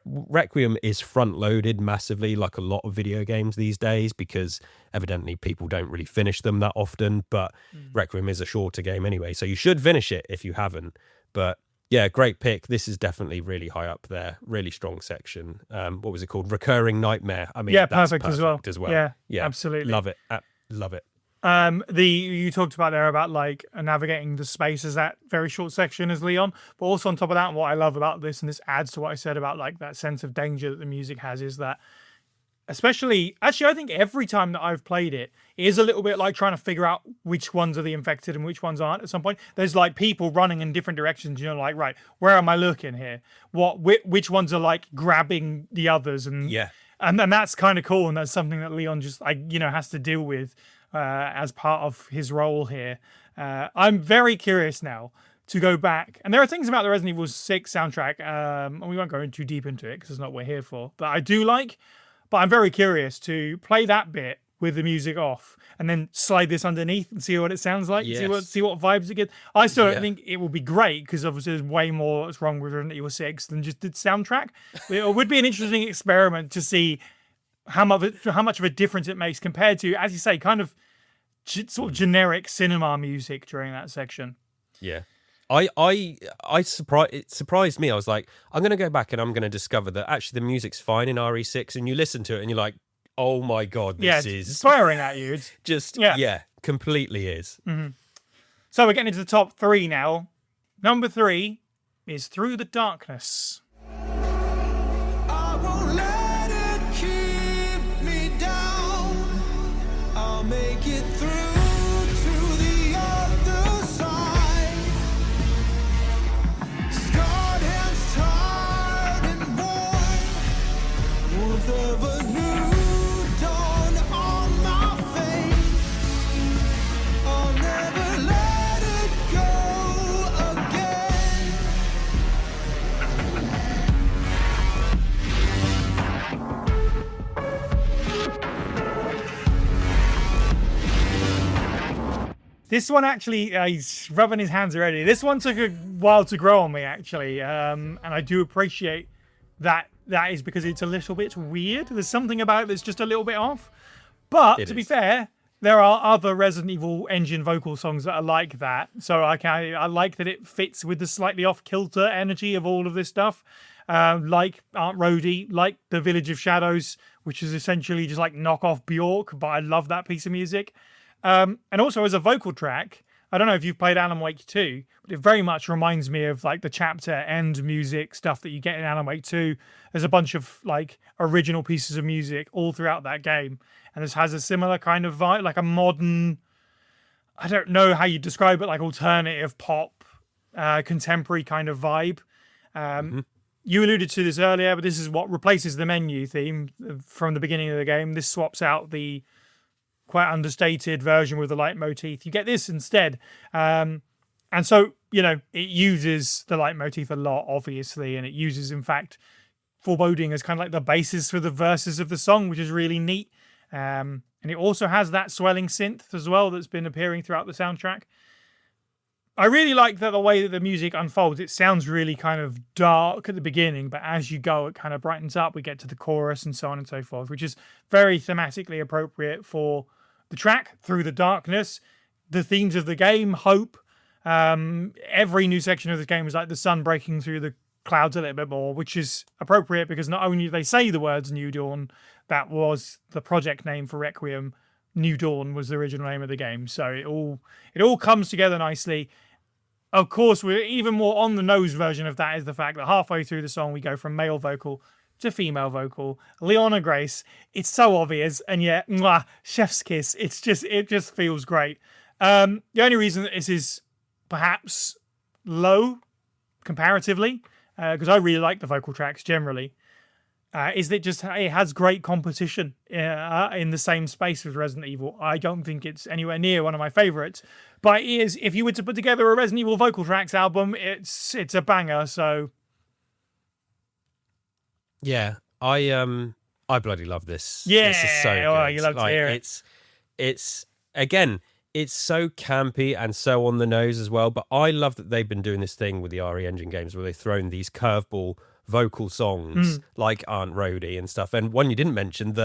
Requiem is front-loaded massively, like a lot of video games these days, because evidently people don't really finish them that often, but Requiem is a shorter game anyway, so you should finish it if you haven't. But yeah, great pick. This is definitely really high up there. Really strong section. What was it called? Recurring Nightmare. I mean, that's perfect as well. Yeah, absolutely. Love it. Love it. You talked about there about like navigating the spaces, that very short section as Leon, but also on top of that, what I love about this, and this adds to what I said about like that sense of danger that the music has, is that actually I think every time that I've played it is a little bit like trying to figure out which ones are the infected and which ones aren't. At some point there's like people running in different directions, like, right, where am I looking here? Which ones are like grabbing the others? And that's kind of cool, and that's something that Leon just has to deal with as part of his role here. I'm very curious now to go back, and there are things about the Resident Evil 6 soundtrack, and we won't go too deep into it because it's not what we're here for, that I do like, but I'm very curious to play that bit with the music off and then slide this underneath and see what it sounds like, see what vibes it gets. I still don't think it will be great, because obviously there's way more that's wrong with Resident Evil 6 than just the soundtrack. It would be an interesting experiment to see how much of a difference it makes compared to, as you say, kind of sort of generic cinema music during that section. Yeah. It surprised me. I was like, I'm going to go back and I'm going to discover that actually the music's fine in RE6, and you listen to it and you're like, oh my God, this is firing at you. It's just, completely is. Mm-hmm. So we're getting into the top 3 now. Number 3 is Through the Darkness. I won't let it keep me down. I'll make it through to the other side. Scarred hands, tired and worn. Warmth of a new dawn on my face. I'll never let it go again. This one actually, he's rubbing his hands already. This one took a while to grow on me, actually. And I do appreciate that. That is because it's a little bit weird. There's something about it that's just a little bit off. But to be fair, there are other Resident Evil engine vocal songs that are like that. So I like that it fits with the slightly off-kilter energy of all of this stuff. Like Aunt Rhody, like The Village of Shadows, which is essentially just like knockoff Bjork. But I love that piece of music. And also as a vocal track, I don't know if you've played Alan Wake 2, but it very much reminds me of like the chapter end music stuff that you get in Alan Wake 2. There's a bunch of like original pieces of music all throughout that game, and this has a similar kind of vibe, like a modern, I don't know how you describe it, like alternative pop, contemporary kind of vibe. You alluded to this earlier, but this is what replaces the menu theme from the beginning of the game. This swaps out the quite understated version with the leitmotif. You get this instead. And so, you know, it uses the leitmotif a lot, obviously, and it uses, in fact, foreboding as kind of like the basis for the verses of the song, which is really neat. And it also has that swelling synth as well that's been appearing throughout the soundtrack. I really like that the way that the music unfolds. It sounds really kind of dark at the beginning, but as you go, it kind of brightens up. We get to the chorus and so on and so forth, which is very thematically appropriate for the track, Through the Darkness. The themes of the game, hope. Every new section of the game is like the sun breaking through the clouds a little bit more, which is appropriate because not only do they say the words New Dawn, that was the project name for Requiem. New Dawn was the original name of the game. So it all comes together nicely. Of course, we're even more on the nose version of that is the fact that halfway through the song, we go from male vocal to female vocal. Leon and Grace. It's so obvious, and yet, mwah, chef's kiss. It just feels great. The only reason that this is perhaps low comparatively, because I really like the vocal tracks generally, is that it has great competition in the same space as Resident Evil. I don't think it's anywhere near one of my favorites, but it is. If you were to put together a Resident Evil vocal tracks album, it's a banger. So yeah, I bloody love this. Yeah, this is so good. oh, you love to hear it. It's again, it's so campy and so on the nose as well. But I love that they've been doing this thing with the RE Engine games where they've thrown these curveball vocal songs like Aunt Rhody and stuff. And one you didn't mention,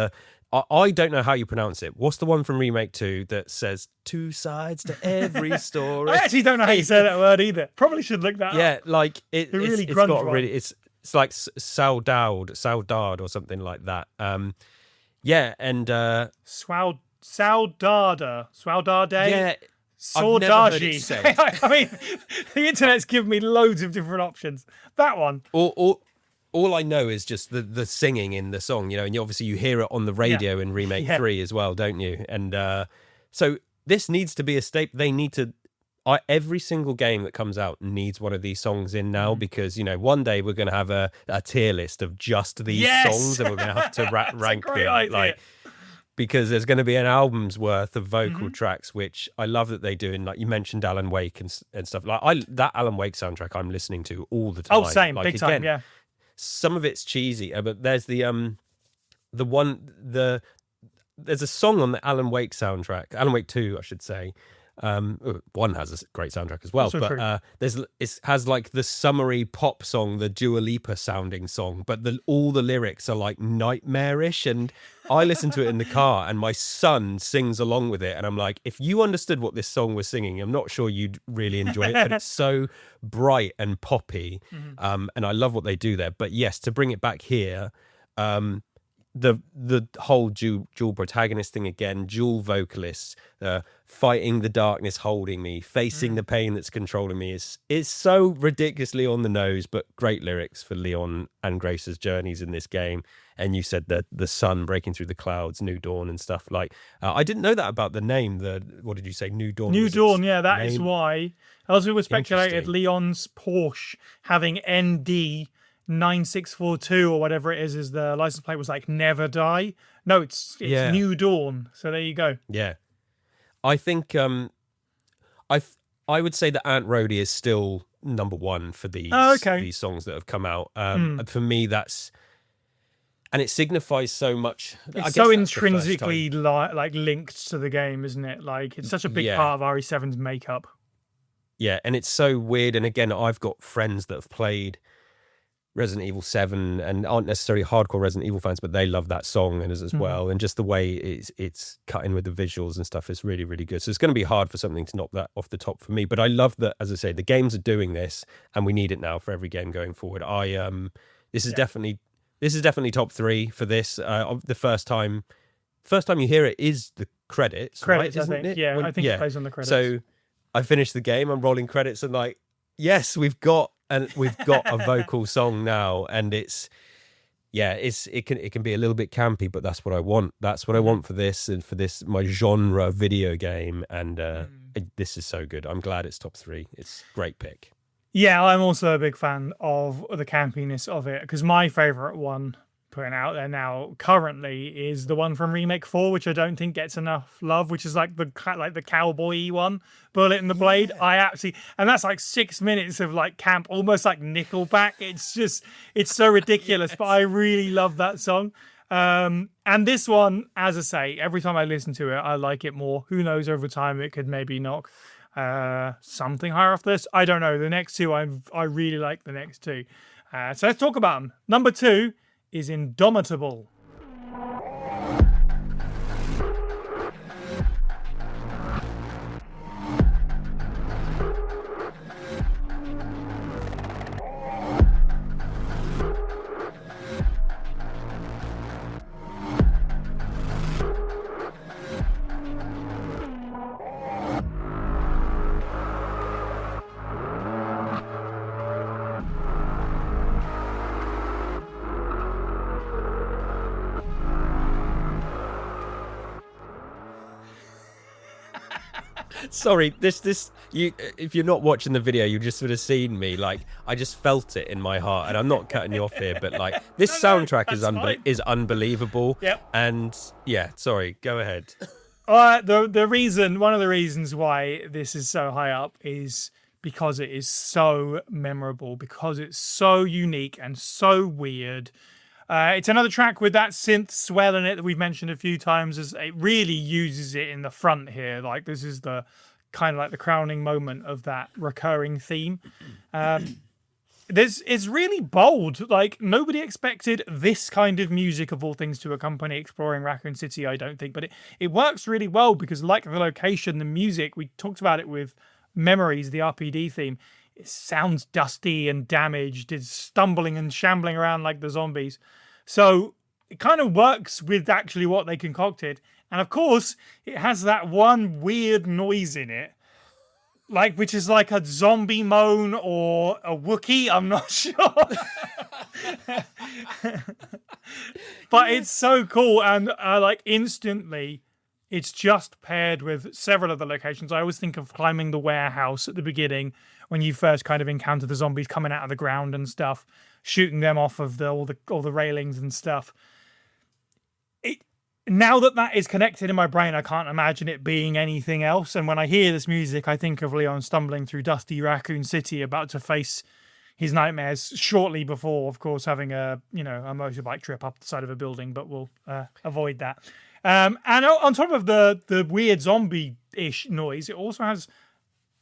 I don't know how you pronounce it. What's the one from Remake 2 that says two sides to every story? I actually don't know how you say that word either. Probably should look that up. Yeah, like it's really it's grunge got one. really it's like Saudade or something like that. Yeah, and Saudade. yeah, I've never heard it Saudaji. said. I mean, the internet's given me loads of different options. That one. All I know is just the singing in the song, you know, and obviously you hear it on the radio in Remake 3 as well, don't you? And so this needs to be a staple. They need to. Every single game that comes out needs one of these songs in now because, you know, one day we're going to have a tier list of just these songs and we're going to have to rank them. Like, because there's going to be an album's worth of vocal tracks, which I love that they do. And like you mentioned Alan Wake and stuff. Like that Alan Wake soundtrack I'm listening to all the time. Oh, same. Like, Big time, yeah. Some of it's cheesy, but there's there's a song on the Alan Wake soundtrack, Alan Wake 2, I should say. One has a great soundtrack as well, Also but it has like the summery pop song, the Dua Lipa sounding song, but all the lyrics are like nightmarish. And I listen to it in the car, and my son sings along with it, and I'm like, if you understood what this song was singing, I'm not sure you'd really enjoy it. But it's so bright and poppy, and I love what they do there. But yes, to bring it back here. The whole dual protagonist thing again, dual vocalists, fighting the darkness holding me, facing the pain that's controlling me is so ridiculously on the nose, but great lyrics for Leon and Grace's journeys in this game. And you said that the sun breaking through the clouds, New Dawn and stuff like. I didn't know that about the name. What did you say? New Dawn. New was Dawn, its yeah, that name? is why. As we were speculated, Interesting. Leon's Porsche having ND 9642 or whatever it is the license plate was like Never Die. No, it's New Dawn. So there you go. Yeah, I think I would say that Aunt Rhody is still number one for these these songs that have come out. For me, that's and it signifies so much. It's so intrinsically like linked to the game, isn't it? Like it's such a big part of RE7's makeup. Yeah, and it's so weird. And again, I've got friends that have played Resident Evil 7 and aren't necessarily hardcore Resident Evil fans, but they love that song and as well. And just the way it's cut in with the visuals and stuff is really, really good. So it's going to be hard for something to knock that off the top for me. But I love that, as I say, the games are doing this and we need it now for every game going forward. This is definitely top 3 for this. The first time you hear it is the credits, right? I think. It? Yeah, I think it plays on the credits. So I finish the game, I'm rolling credits and like, yes, we've got a vocal song now, and it can be a little bit campy, but that's what I want. That's what I want for this, and for this my genre video game, and this is so good. I'm glad it's top 3. It's a great pick. Yeah, I'm also a big fan of the campiness of it, because my favourite one putting out there now currently is the one from Remake 4, which I don't think gets enough love, which is like the cowboy-y one, Bullet in the Blade. And that's like 6 minutes of like camp, almost like Nickelback. It's so ridiculous, but I really love that song. And this one, as I say, every time I listen to it, I like it more. Who knows, over time it could maybe knock something higher off this. I don't know. The next two, I really like the next two. So let's talk about them. Number 2 is Indomitable. Sorry, this you. If you're not watching the video, you just would have seen me. Like, I just felt it in my heart, and I'm not cutting you off here, but like this soundtrack is unbelievable. Yep. And yeah, sorry, go ahead. One of the reasons why this is so high up is because it is so memorable, because it's so unique and so weird. It's another track with that synth swell in it that we've mentioned a few times, as it really uses it in the front here. Like, this is the kind of like the crowning moment of that recurring theme. It's really bold. Like, nobody expected this kind of music, of all things, to accompany Exploring Raccoon City, I don't think. But it works really well because, like the location, the music, we talked about it with Memories, the RPD theme, it sounds dusty and damaged. It's stumbling and shambling around like the zombies. So it kind of works with actually what they concocted. And of course, it has that one weird noise in it, like, which is like a zombie moan or a Wookiee. I'm not sure. But it's so cool. And like, instantly, it's just paired with several other locations. I always think of climbing the warehouse at the beginning, when you first kind of encounter the zombies coming out of the ground and stuff, shooting them off of all the railings and stuff. Now that is connected in my brain, I can't imagine it being anything else. And when I hear this music, I think of Leon stumbling through dusty Raccoon City, about to face his nightmares shortly before, of course, having a motorbike trip up the side of a building. But we'll avoid that. And on top of the weird zombie-ish noise, it also has,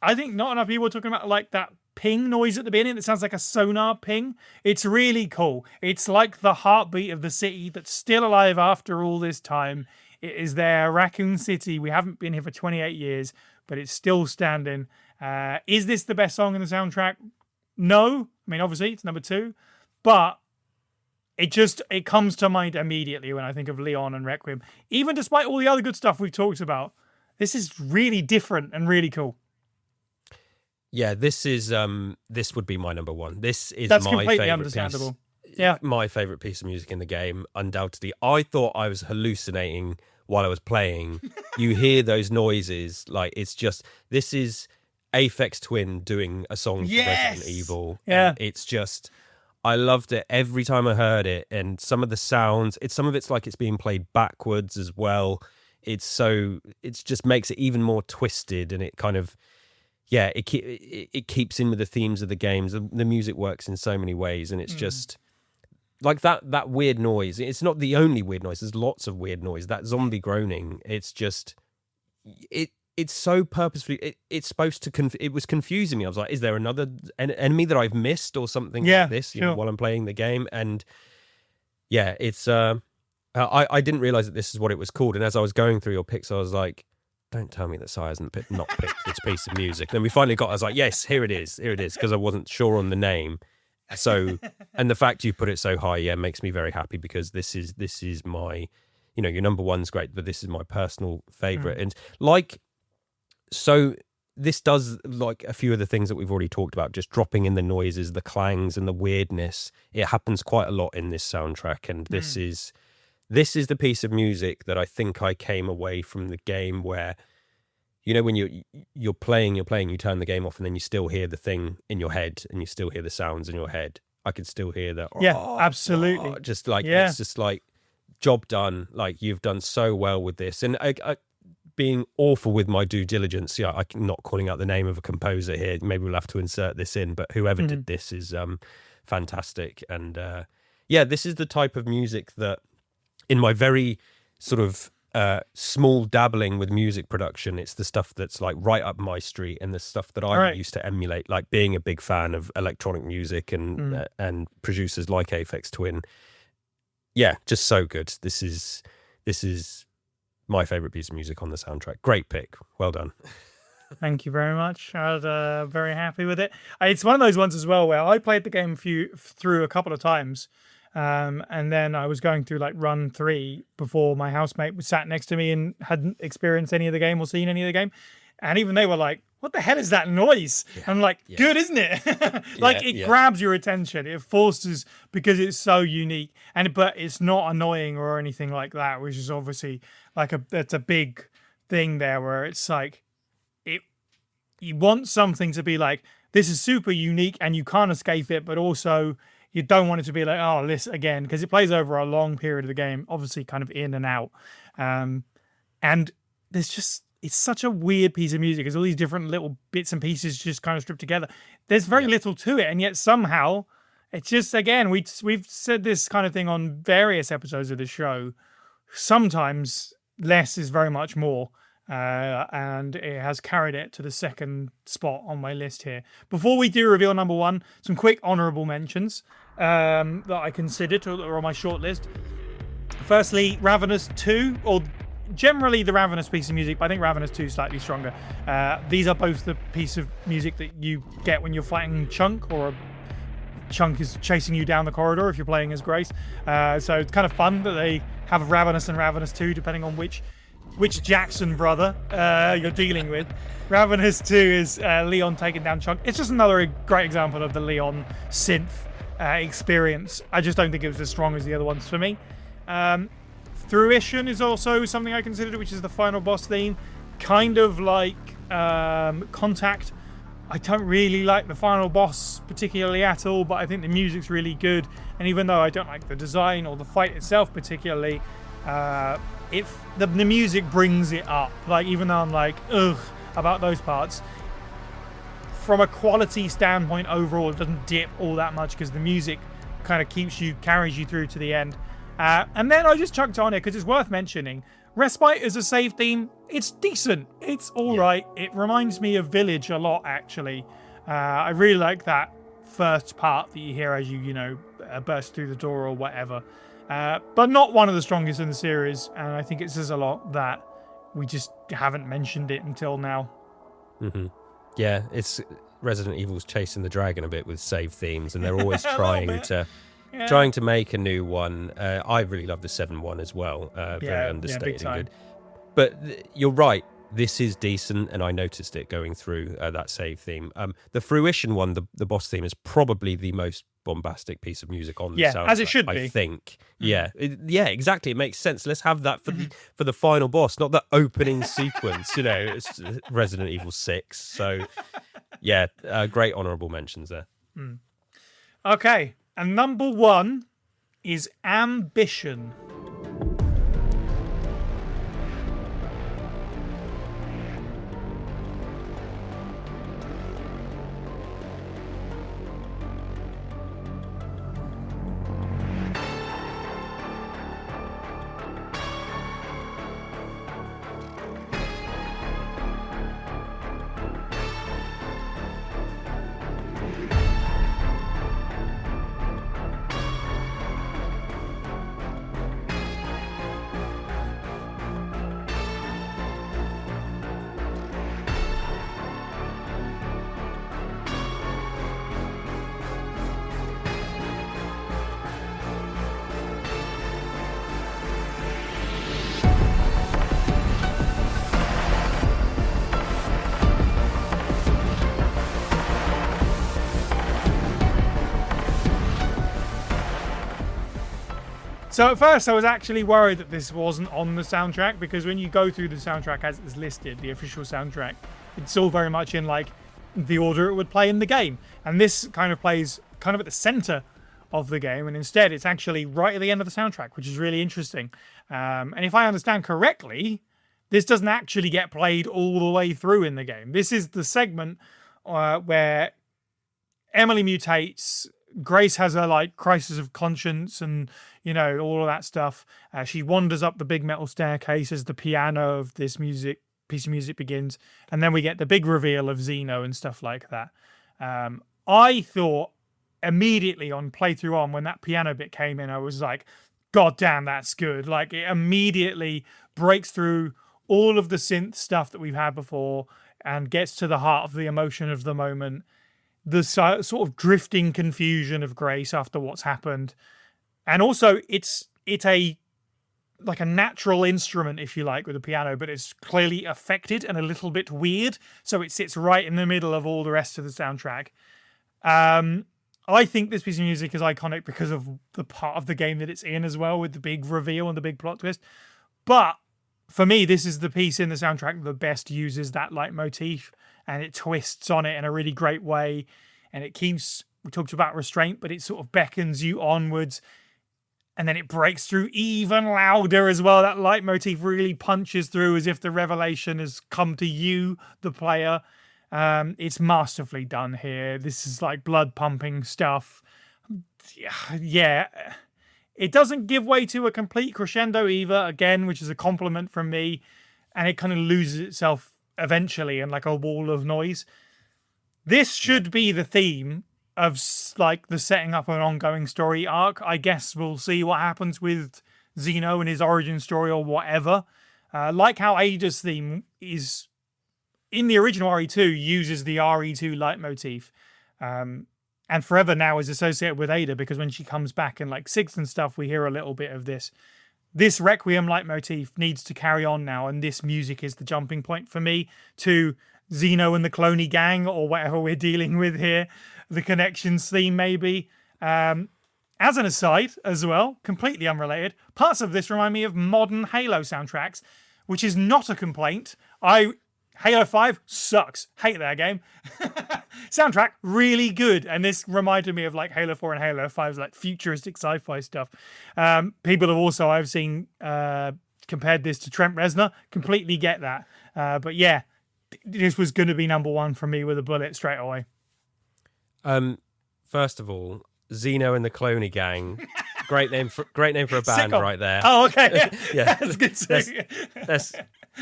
I think not enough people are talking about, like, that ping noise at the beginning that sounds like a sonar ping. It's really cool. It's like the heartbeat of the city that's still alive after all this time. It is there, Raccoon City. We haven't been here for 28 years, but it's still standing. Is this the best song in the soundtrack? No. I mean, obviously, it's number 2. But it comes to mind immediately when I think of Leon and Requiem. Even despite all the other good stuff we've talked about, this is really different and really cool. Yeah, this would be my number 1. That's my completely favorite understandable. Piece, yeah, my favorite piece of music in the game, undoubtedly. I thought I was hallucinating while I was playing. You hear those noises, like, it's just, this is Aphex Twin doing a song for Resident Evil. Yeah, it's just, I loved it every time I heard it, and some of the sounds, some of it's like it's being played backwards as well. It just makes it even more twisted, and it kind of, yeah, it keeps in with the themes of the games. The music works in so many ways, and it's just like that weird noise. It's not the only weird noise. There's lots of weird noise. That zombie groaning. It's just it's so purposefully. It's supposed to. It was confusing me. I was like, is there another enemy that I've missed or something like this? Sure. While I'm playing the game, and yeah, it's. I didn't realize that this is what it was called, and as I was going through your picks, I was like, don't tell me that Sai hasn't not picked this piece of music. Then we finally I was like, yes, here it is, because I wasn't sure on the name. So, and the fact you put it so high, yeah, makes me very happy, because this is my, your number 1's great, but this is my personal favorite. And like, so this does like a few of the things that we've already talked about, just dropping in the noises, the clangs, and the weirdness. It happens quite a lot in this soundtrack, and this is the piece of music that I think I came away from the game where, you know, when you're playing, you turn the game off, and then you still hear the thing in your head, and you still hear the sounds in your head. I could still hear that. Yeah, absolutely. Just like it's just like job done. Like, you've done so well with this, and I being awful with my due diligence. Yeah, I'm not calling out the name of a composer here. Maybe we'll have to insert this in, but whoever did this is fantastic. And this is the type of music that, in my very sort of small dabbling with music production, it's the stuff that's like right up my street, and the stuff that I used to emulate, like being a big fan of electronic music and producers like Aphex Twin. Yeah, just so good. This is my favorite piece of music on the soundtrack. Great pick. Well done. Thank you very much. I was very happy with it. It's one of those ones as well where I played the game through a couple of times, and then I was going through like run 3 before my housemate was sat next to me and hadn't experienced any of the game or seen any of the game, and even they were like, "What the hell is that noise?" Yeah. I'm like, "Good, isn't it?" Like it grabs your attention. It forces, because it's so unique, but it's not annoying or anything like that, which is obviously like it's a big thing there, where it's like you want something to be like, this is super unique and you can't escape it, but also you don't want it to be like, oh, this again, because it plays over a long period of the game, obviously kind of in and out. And there's just, it's such a weird piece of music. There's all these different little bits and pieces just kind of stripped together. There's very little to it, and yet somehow it's just, again, we've said this kind of thing on various episodes of the show. Sometimes less is very much more. And it has carried it to the second spot on my list here. Before we do reveal number 1, some quick honourable mentions that I considered or are on my short list. Firstly, Ravenous 2, or generally the Ravenous piece of music, but I think Ravenous 2 is slightly stronger. These are both the piece of music that you get when you're fighting Chunk, or Chunk is chasing you down the corridor if you're playing as Grace. So it's kind of fun that they have Ravenous and Ravenous 2, depending on which Jackson brother you're dealing with. Ravenous 2 is Leon taking down Chunk. It's just another great example of the Leon synth experience. I just don't think it was as strong as the other ones for me. Fruition is also something I considered, which is the final boss theme. Kind of like Contact. I don't really like the final boss particularly at all, but I think the music's really good. And even though I don't like the design or the fight itself particularly, if the music brings it up, like, even though I'm like ugh about those parts, from a quality standpoint overall, it doesn't dip all that much because the music kind of carries you through to the end. And then I just chucked on it because it's worth mentioning. Respite as a save theme, it's decent. It's all right. It reminds me of Village a lot, actually. I really like that first part that you hear as you burst through the door or whatever. But not one of the strongest in the series, and I think it says a lot that we just haven't mentioned it until now. Mm-hmm. Yeah, it's Resident Evil's chasing the dragon a bit with save themes, and they're always trying to make a new one. I really love the 7-1 as well. Very understated and good. But you're right. This is decent, and I noticed it going through that save theme. The Fruition one, the boss theme, is probably the most bombastic piece of music on the soundtrack, as it should be. I think. Yeah, exactly. It makes sense. Let's have that for the final boss, not the opening sequence. It's Resident Evil 6. So, great honourable mentions there. Okay, and number 1 is Ambition. So at first I was actually worried that this wasn't on the soundtrack, because when you go through the soundtrack as it's listed, the official soundtrack, it's all very much in like the order it would play in the game. And this kind of plays kind of at the center of the game, and instead it's actually right at the end of the soundtrack, which is really interesting. And if I understand correctly, this doesn't actually get played all the way through in the game. This is the segment where Emily mutates, Grace has a like crisis of conscience and, you know, all of that stuff. She wanders up the big metal staircase as the piano of this piece of music begins, and then we get the big reveal of Xeno and stuff like that. I thought immediately on playthrough on, when that piano bit came in, I was like, God damn, that's good. Like, it immediately breaks through all of the synth stuff that we've had before and gets to the heart of the emotion of the moment. The sort of drifting confusion of Grace after what's happened. And also it's a like a natural instrument, if you like, with the piano, but it's clearly affected and a little bit weird. So it sits right in the middle of all the rest of the soundtrack. I think this piece of music is iconic because of the part of the game that it's in as well, with the big reveal and the big plot twist. But for me, this is the piece in the soundtrack that best uses that leitmotif, and it twists on it in a really great way. And it keeps, we talked about restraint, but it sort of beckons you onwards. And then it breaks through even louder as well. That leitmotif really punches through as if the revelation has come to you, the player. It's masterfully done here. This is like blood pumping stuff. Yeah. It doesn't give way to a complete crescendo either, again, which is a compliment from me. And it kind of loses itself eventually in like a wall of noise. This should be the theme of like the setting up an ongoing story arc. I guess we'll see what happens with Xeno and his origin story or whatever. Like how Ada's theme is in the original RE2 uses the RE2 leitmotif. And forever now is associated with Ada, because when she comes back in like 6 and stuff, we hear a little bit of this. This Requiem leitmotif needs to carry on now, and this music is the jumping point for me to Xeno and the Cloney Gang, or whatever we're dealing with here. The Connections theme, maybe. As an aside, as well, completely unrelated, parts of this remind me of modern Halo soundtracks, which is not a complaint. Halo 5 sucks. Hate that game. Soundtrack, really good. And this reminded me of like Halo 4 and Halo 5's like futuristic sci-fi stuff. People have also, I've seen, compared this to Trent Reznor. Completely get that. But yeah, this was going to be number one for me with a bullet straight away. First of all, Xeno and the Cloney Gang. Great name for a band Sitcom. right there. Oh, okay. Yeah. That's good too. Let's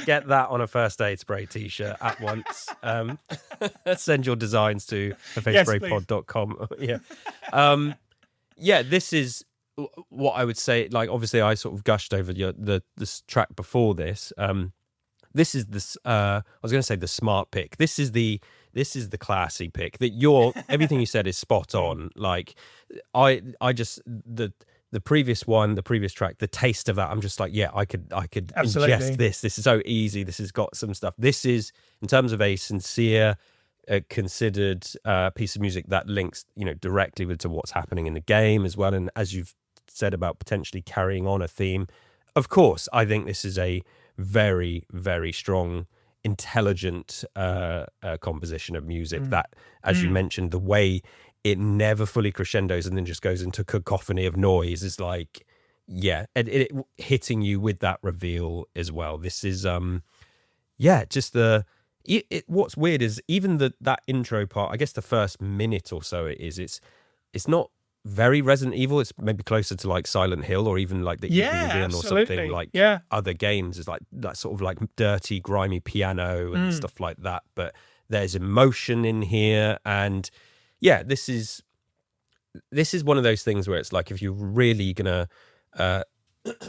get that on a First Aid Spray t-shirt at once. Send your designs to thefacespraypod.com. Yeah. Yeah, this is what I would say. Like, obviously, I sort of gushed over this track before this. This is this. I was going to say the smart pick. This is the classy pick. That everything you said is spot on. Like, I just the previous track, the taste of that, I'm just like, yeah, I could Absolutely. ingest this. This is so easy. This has got some stuff. This is, in terms of a sincere, considered piece of music that links, directly to what's happening in the game as well. And as you've said about potentially carrying on a theme, of course, I think this is a very, very strong, intelligent composition of music that, as you mentioned, the way it never fully crescendos and then just goes into cacophony of noise is like, yeah, it hitting you with that reveal as well. This is, just what's weird is even that intro part, I guess the first minute or so it's not very Resident Evil. It's maybe closer to like Silent Hill or even like the Evil Requiem or something like other games. It's like that sort of like dirty, grimy piano and stuff like that. But there's emotion in here, and yeah, this is one of those things where it's like, if you're really gonna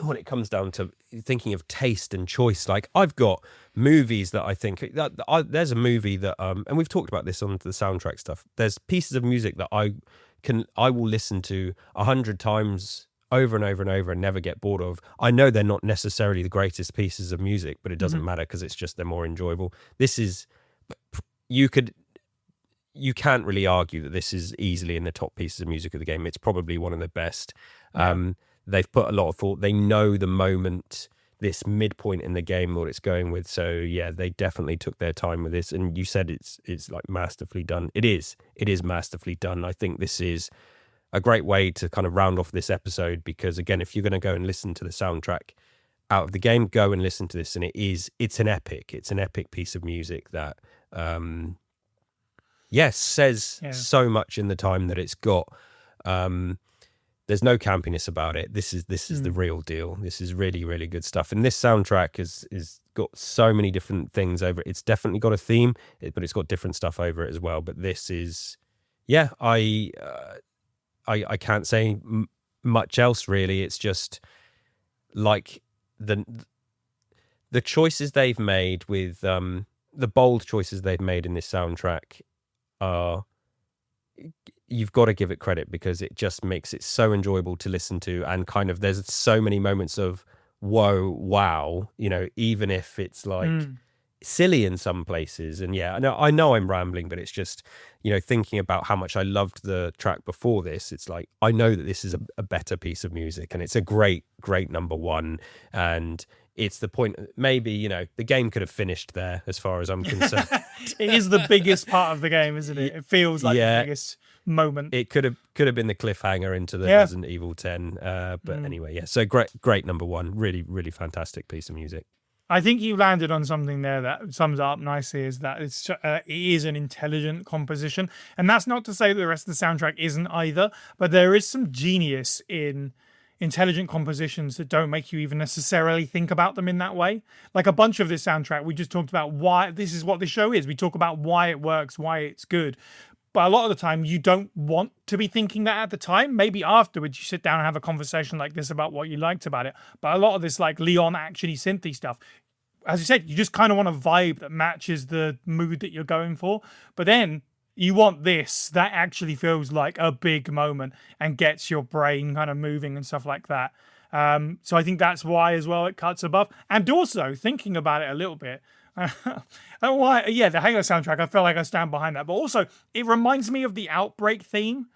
when it comes down to thinking of taste and choice, like I've got movies that I think there's a movie that and we've talked about this on the soundtrack stuff. There's pieces of music that I will listen to 100 times over and over and over and never get bored of. I know they're not necessarily the greatest pieces of music, but it doesn't matter because it's just they're more enjoyable. This is, you can't really argue that this is easily in the top pieces of music of the game. It's probably one of the best. they've put a lot of thought. They know the moment, this midpoint in the game, what it's going with. So yeah, they definitely took their time with this. And you said it's like masterfully done. It is masterfully done. I think this is a great way to kind of round off this episode, because again, if you're going to go and listen to the soundtrack out of the game, go and listen to this. And it's an epic piece of music that says so much in the time that it's got. There's no campiness about it. This is the real deal. This is really, really good stuff. And this soundtrack is got so many different things over it. It's definitely got a theme, but it's got different stuff over it as well. But this is, I can't say much else really. It's just like the choices they've made with the bold choices they've made in this soundtrack are, you've got to give it credit, because it just makes it so enjoyable to listen to, and kind of there's so many moments of whoa, wow, even if it's like silly in some places. And I know I'm rambling, but it's just, thinking about how much I loved the track before this, it's like I know that this is a better piece of music, and it's a great number one. And it's the point, maybe, the game could have finished there as far as I'm concerned. It is the biggest part of the game, isn't it? It feels like the biggest moment. It could have been the cliffhanger into the Resident Evil 10. But anyway, so great number one. Really, really fantastic piece of music. I think you landed on something there that sums it up nicely, is that it is an intelligent composition. And that's not to say that the rest of the soundtrack isn't either, but there is some genius in intelligent compositions that don't make you even necessarily think about them in that way. Like a bunch of this soundtrack, we just talked about why this is what the show is. We talk about why it works, why it's good. But a lot of the time, you don't want to be thinking that at the time. Maybe afterwards, you sit down and have a conversation like this about what you liked about it. But a lot of this, like Leon actiony synthy stuff, as you said, you just kind of want a vibe that matches the mood that you're going for. But then you want this that actually feels like a big moment and gets your brain kind of moving and stuff like that. So I think that's why as well it cuts above. And also, thinking about it a little bit, the Halo soundtrack, I feel like I stand behind that. But also, it reminds me of the Outbreak theme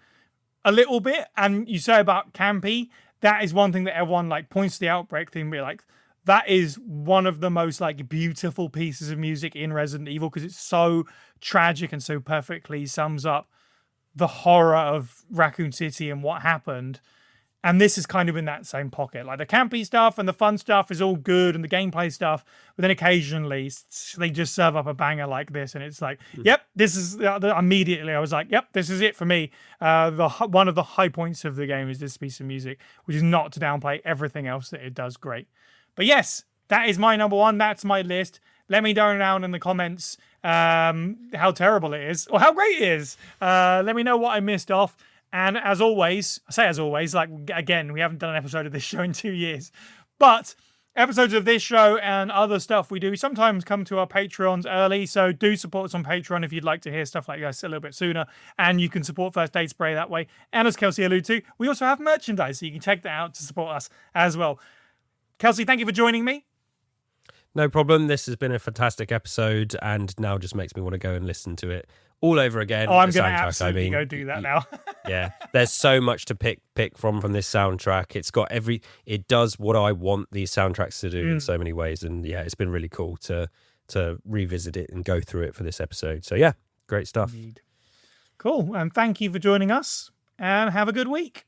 a little bit. And you say about campy, that is one thing that everyone like points to the Outbreak theme, be like, that is one of the most like beautiful pieces of music in Resident Evil, because it's so tragic and so perfectly sums up the horror of Raccoon City and what happened. And this is kind of in that same pocket. Like the campy stuff and the fun stuff is all good, and the gameplay stuff, but then occasionally they just serve up a banger like this, and it's like, yep, this is immediately I was like, yep, this is it for me. One of the high points of the game is this piece of music, which is not to downplay everything else that it does great. But yes, that is my number one. That's my list. Let me know down in the comments how terrible it is or how great it is. Let me know what I missed off. And as always, like, again, we haven't done an episode of this show in 2 years. But episodes of this show and other stuff we do sometimes come to our Patreons early. So do support us on Patreon if you'd like to hear stuff like this a little bit sooner. And you can support First Aid Spray that way. And as Kelsey alluded to, we also have merchandise, so you can check that out to support us as well. Kelsey, thank you for joining me. No problem. This has been a fantastic episode, and now just makes me want to go and listen to it all over again. Oh, I'm going to absolutely go do that now. Yeah, there's so much to pick from this soundtrack. It's got it does what I want these soundtracks to do in so many ways, and yeah, it's been really cool to revisit it and go through it for this episode. So yeah, great stuff. Indeed. Cool, and thank you for joining us, and have a good week.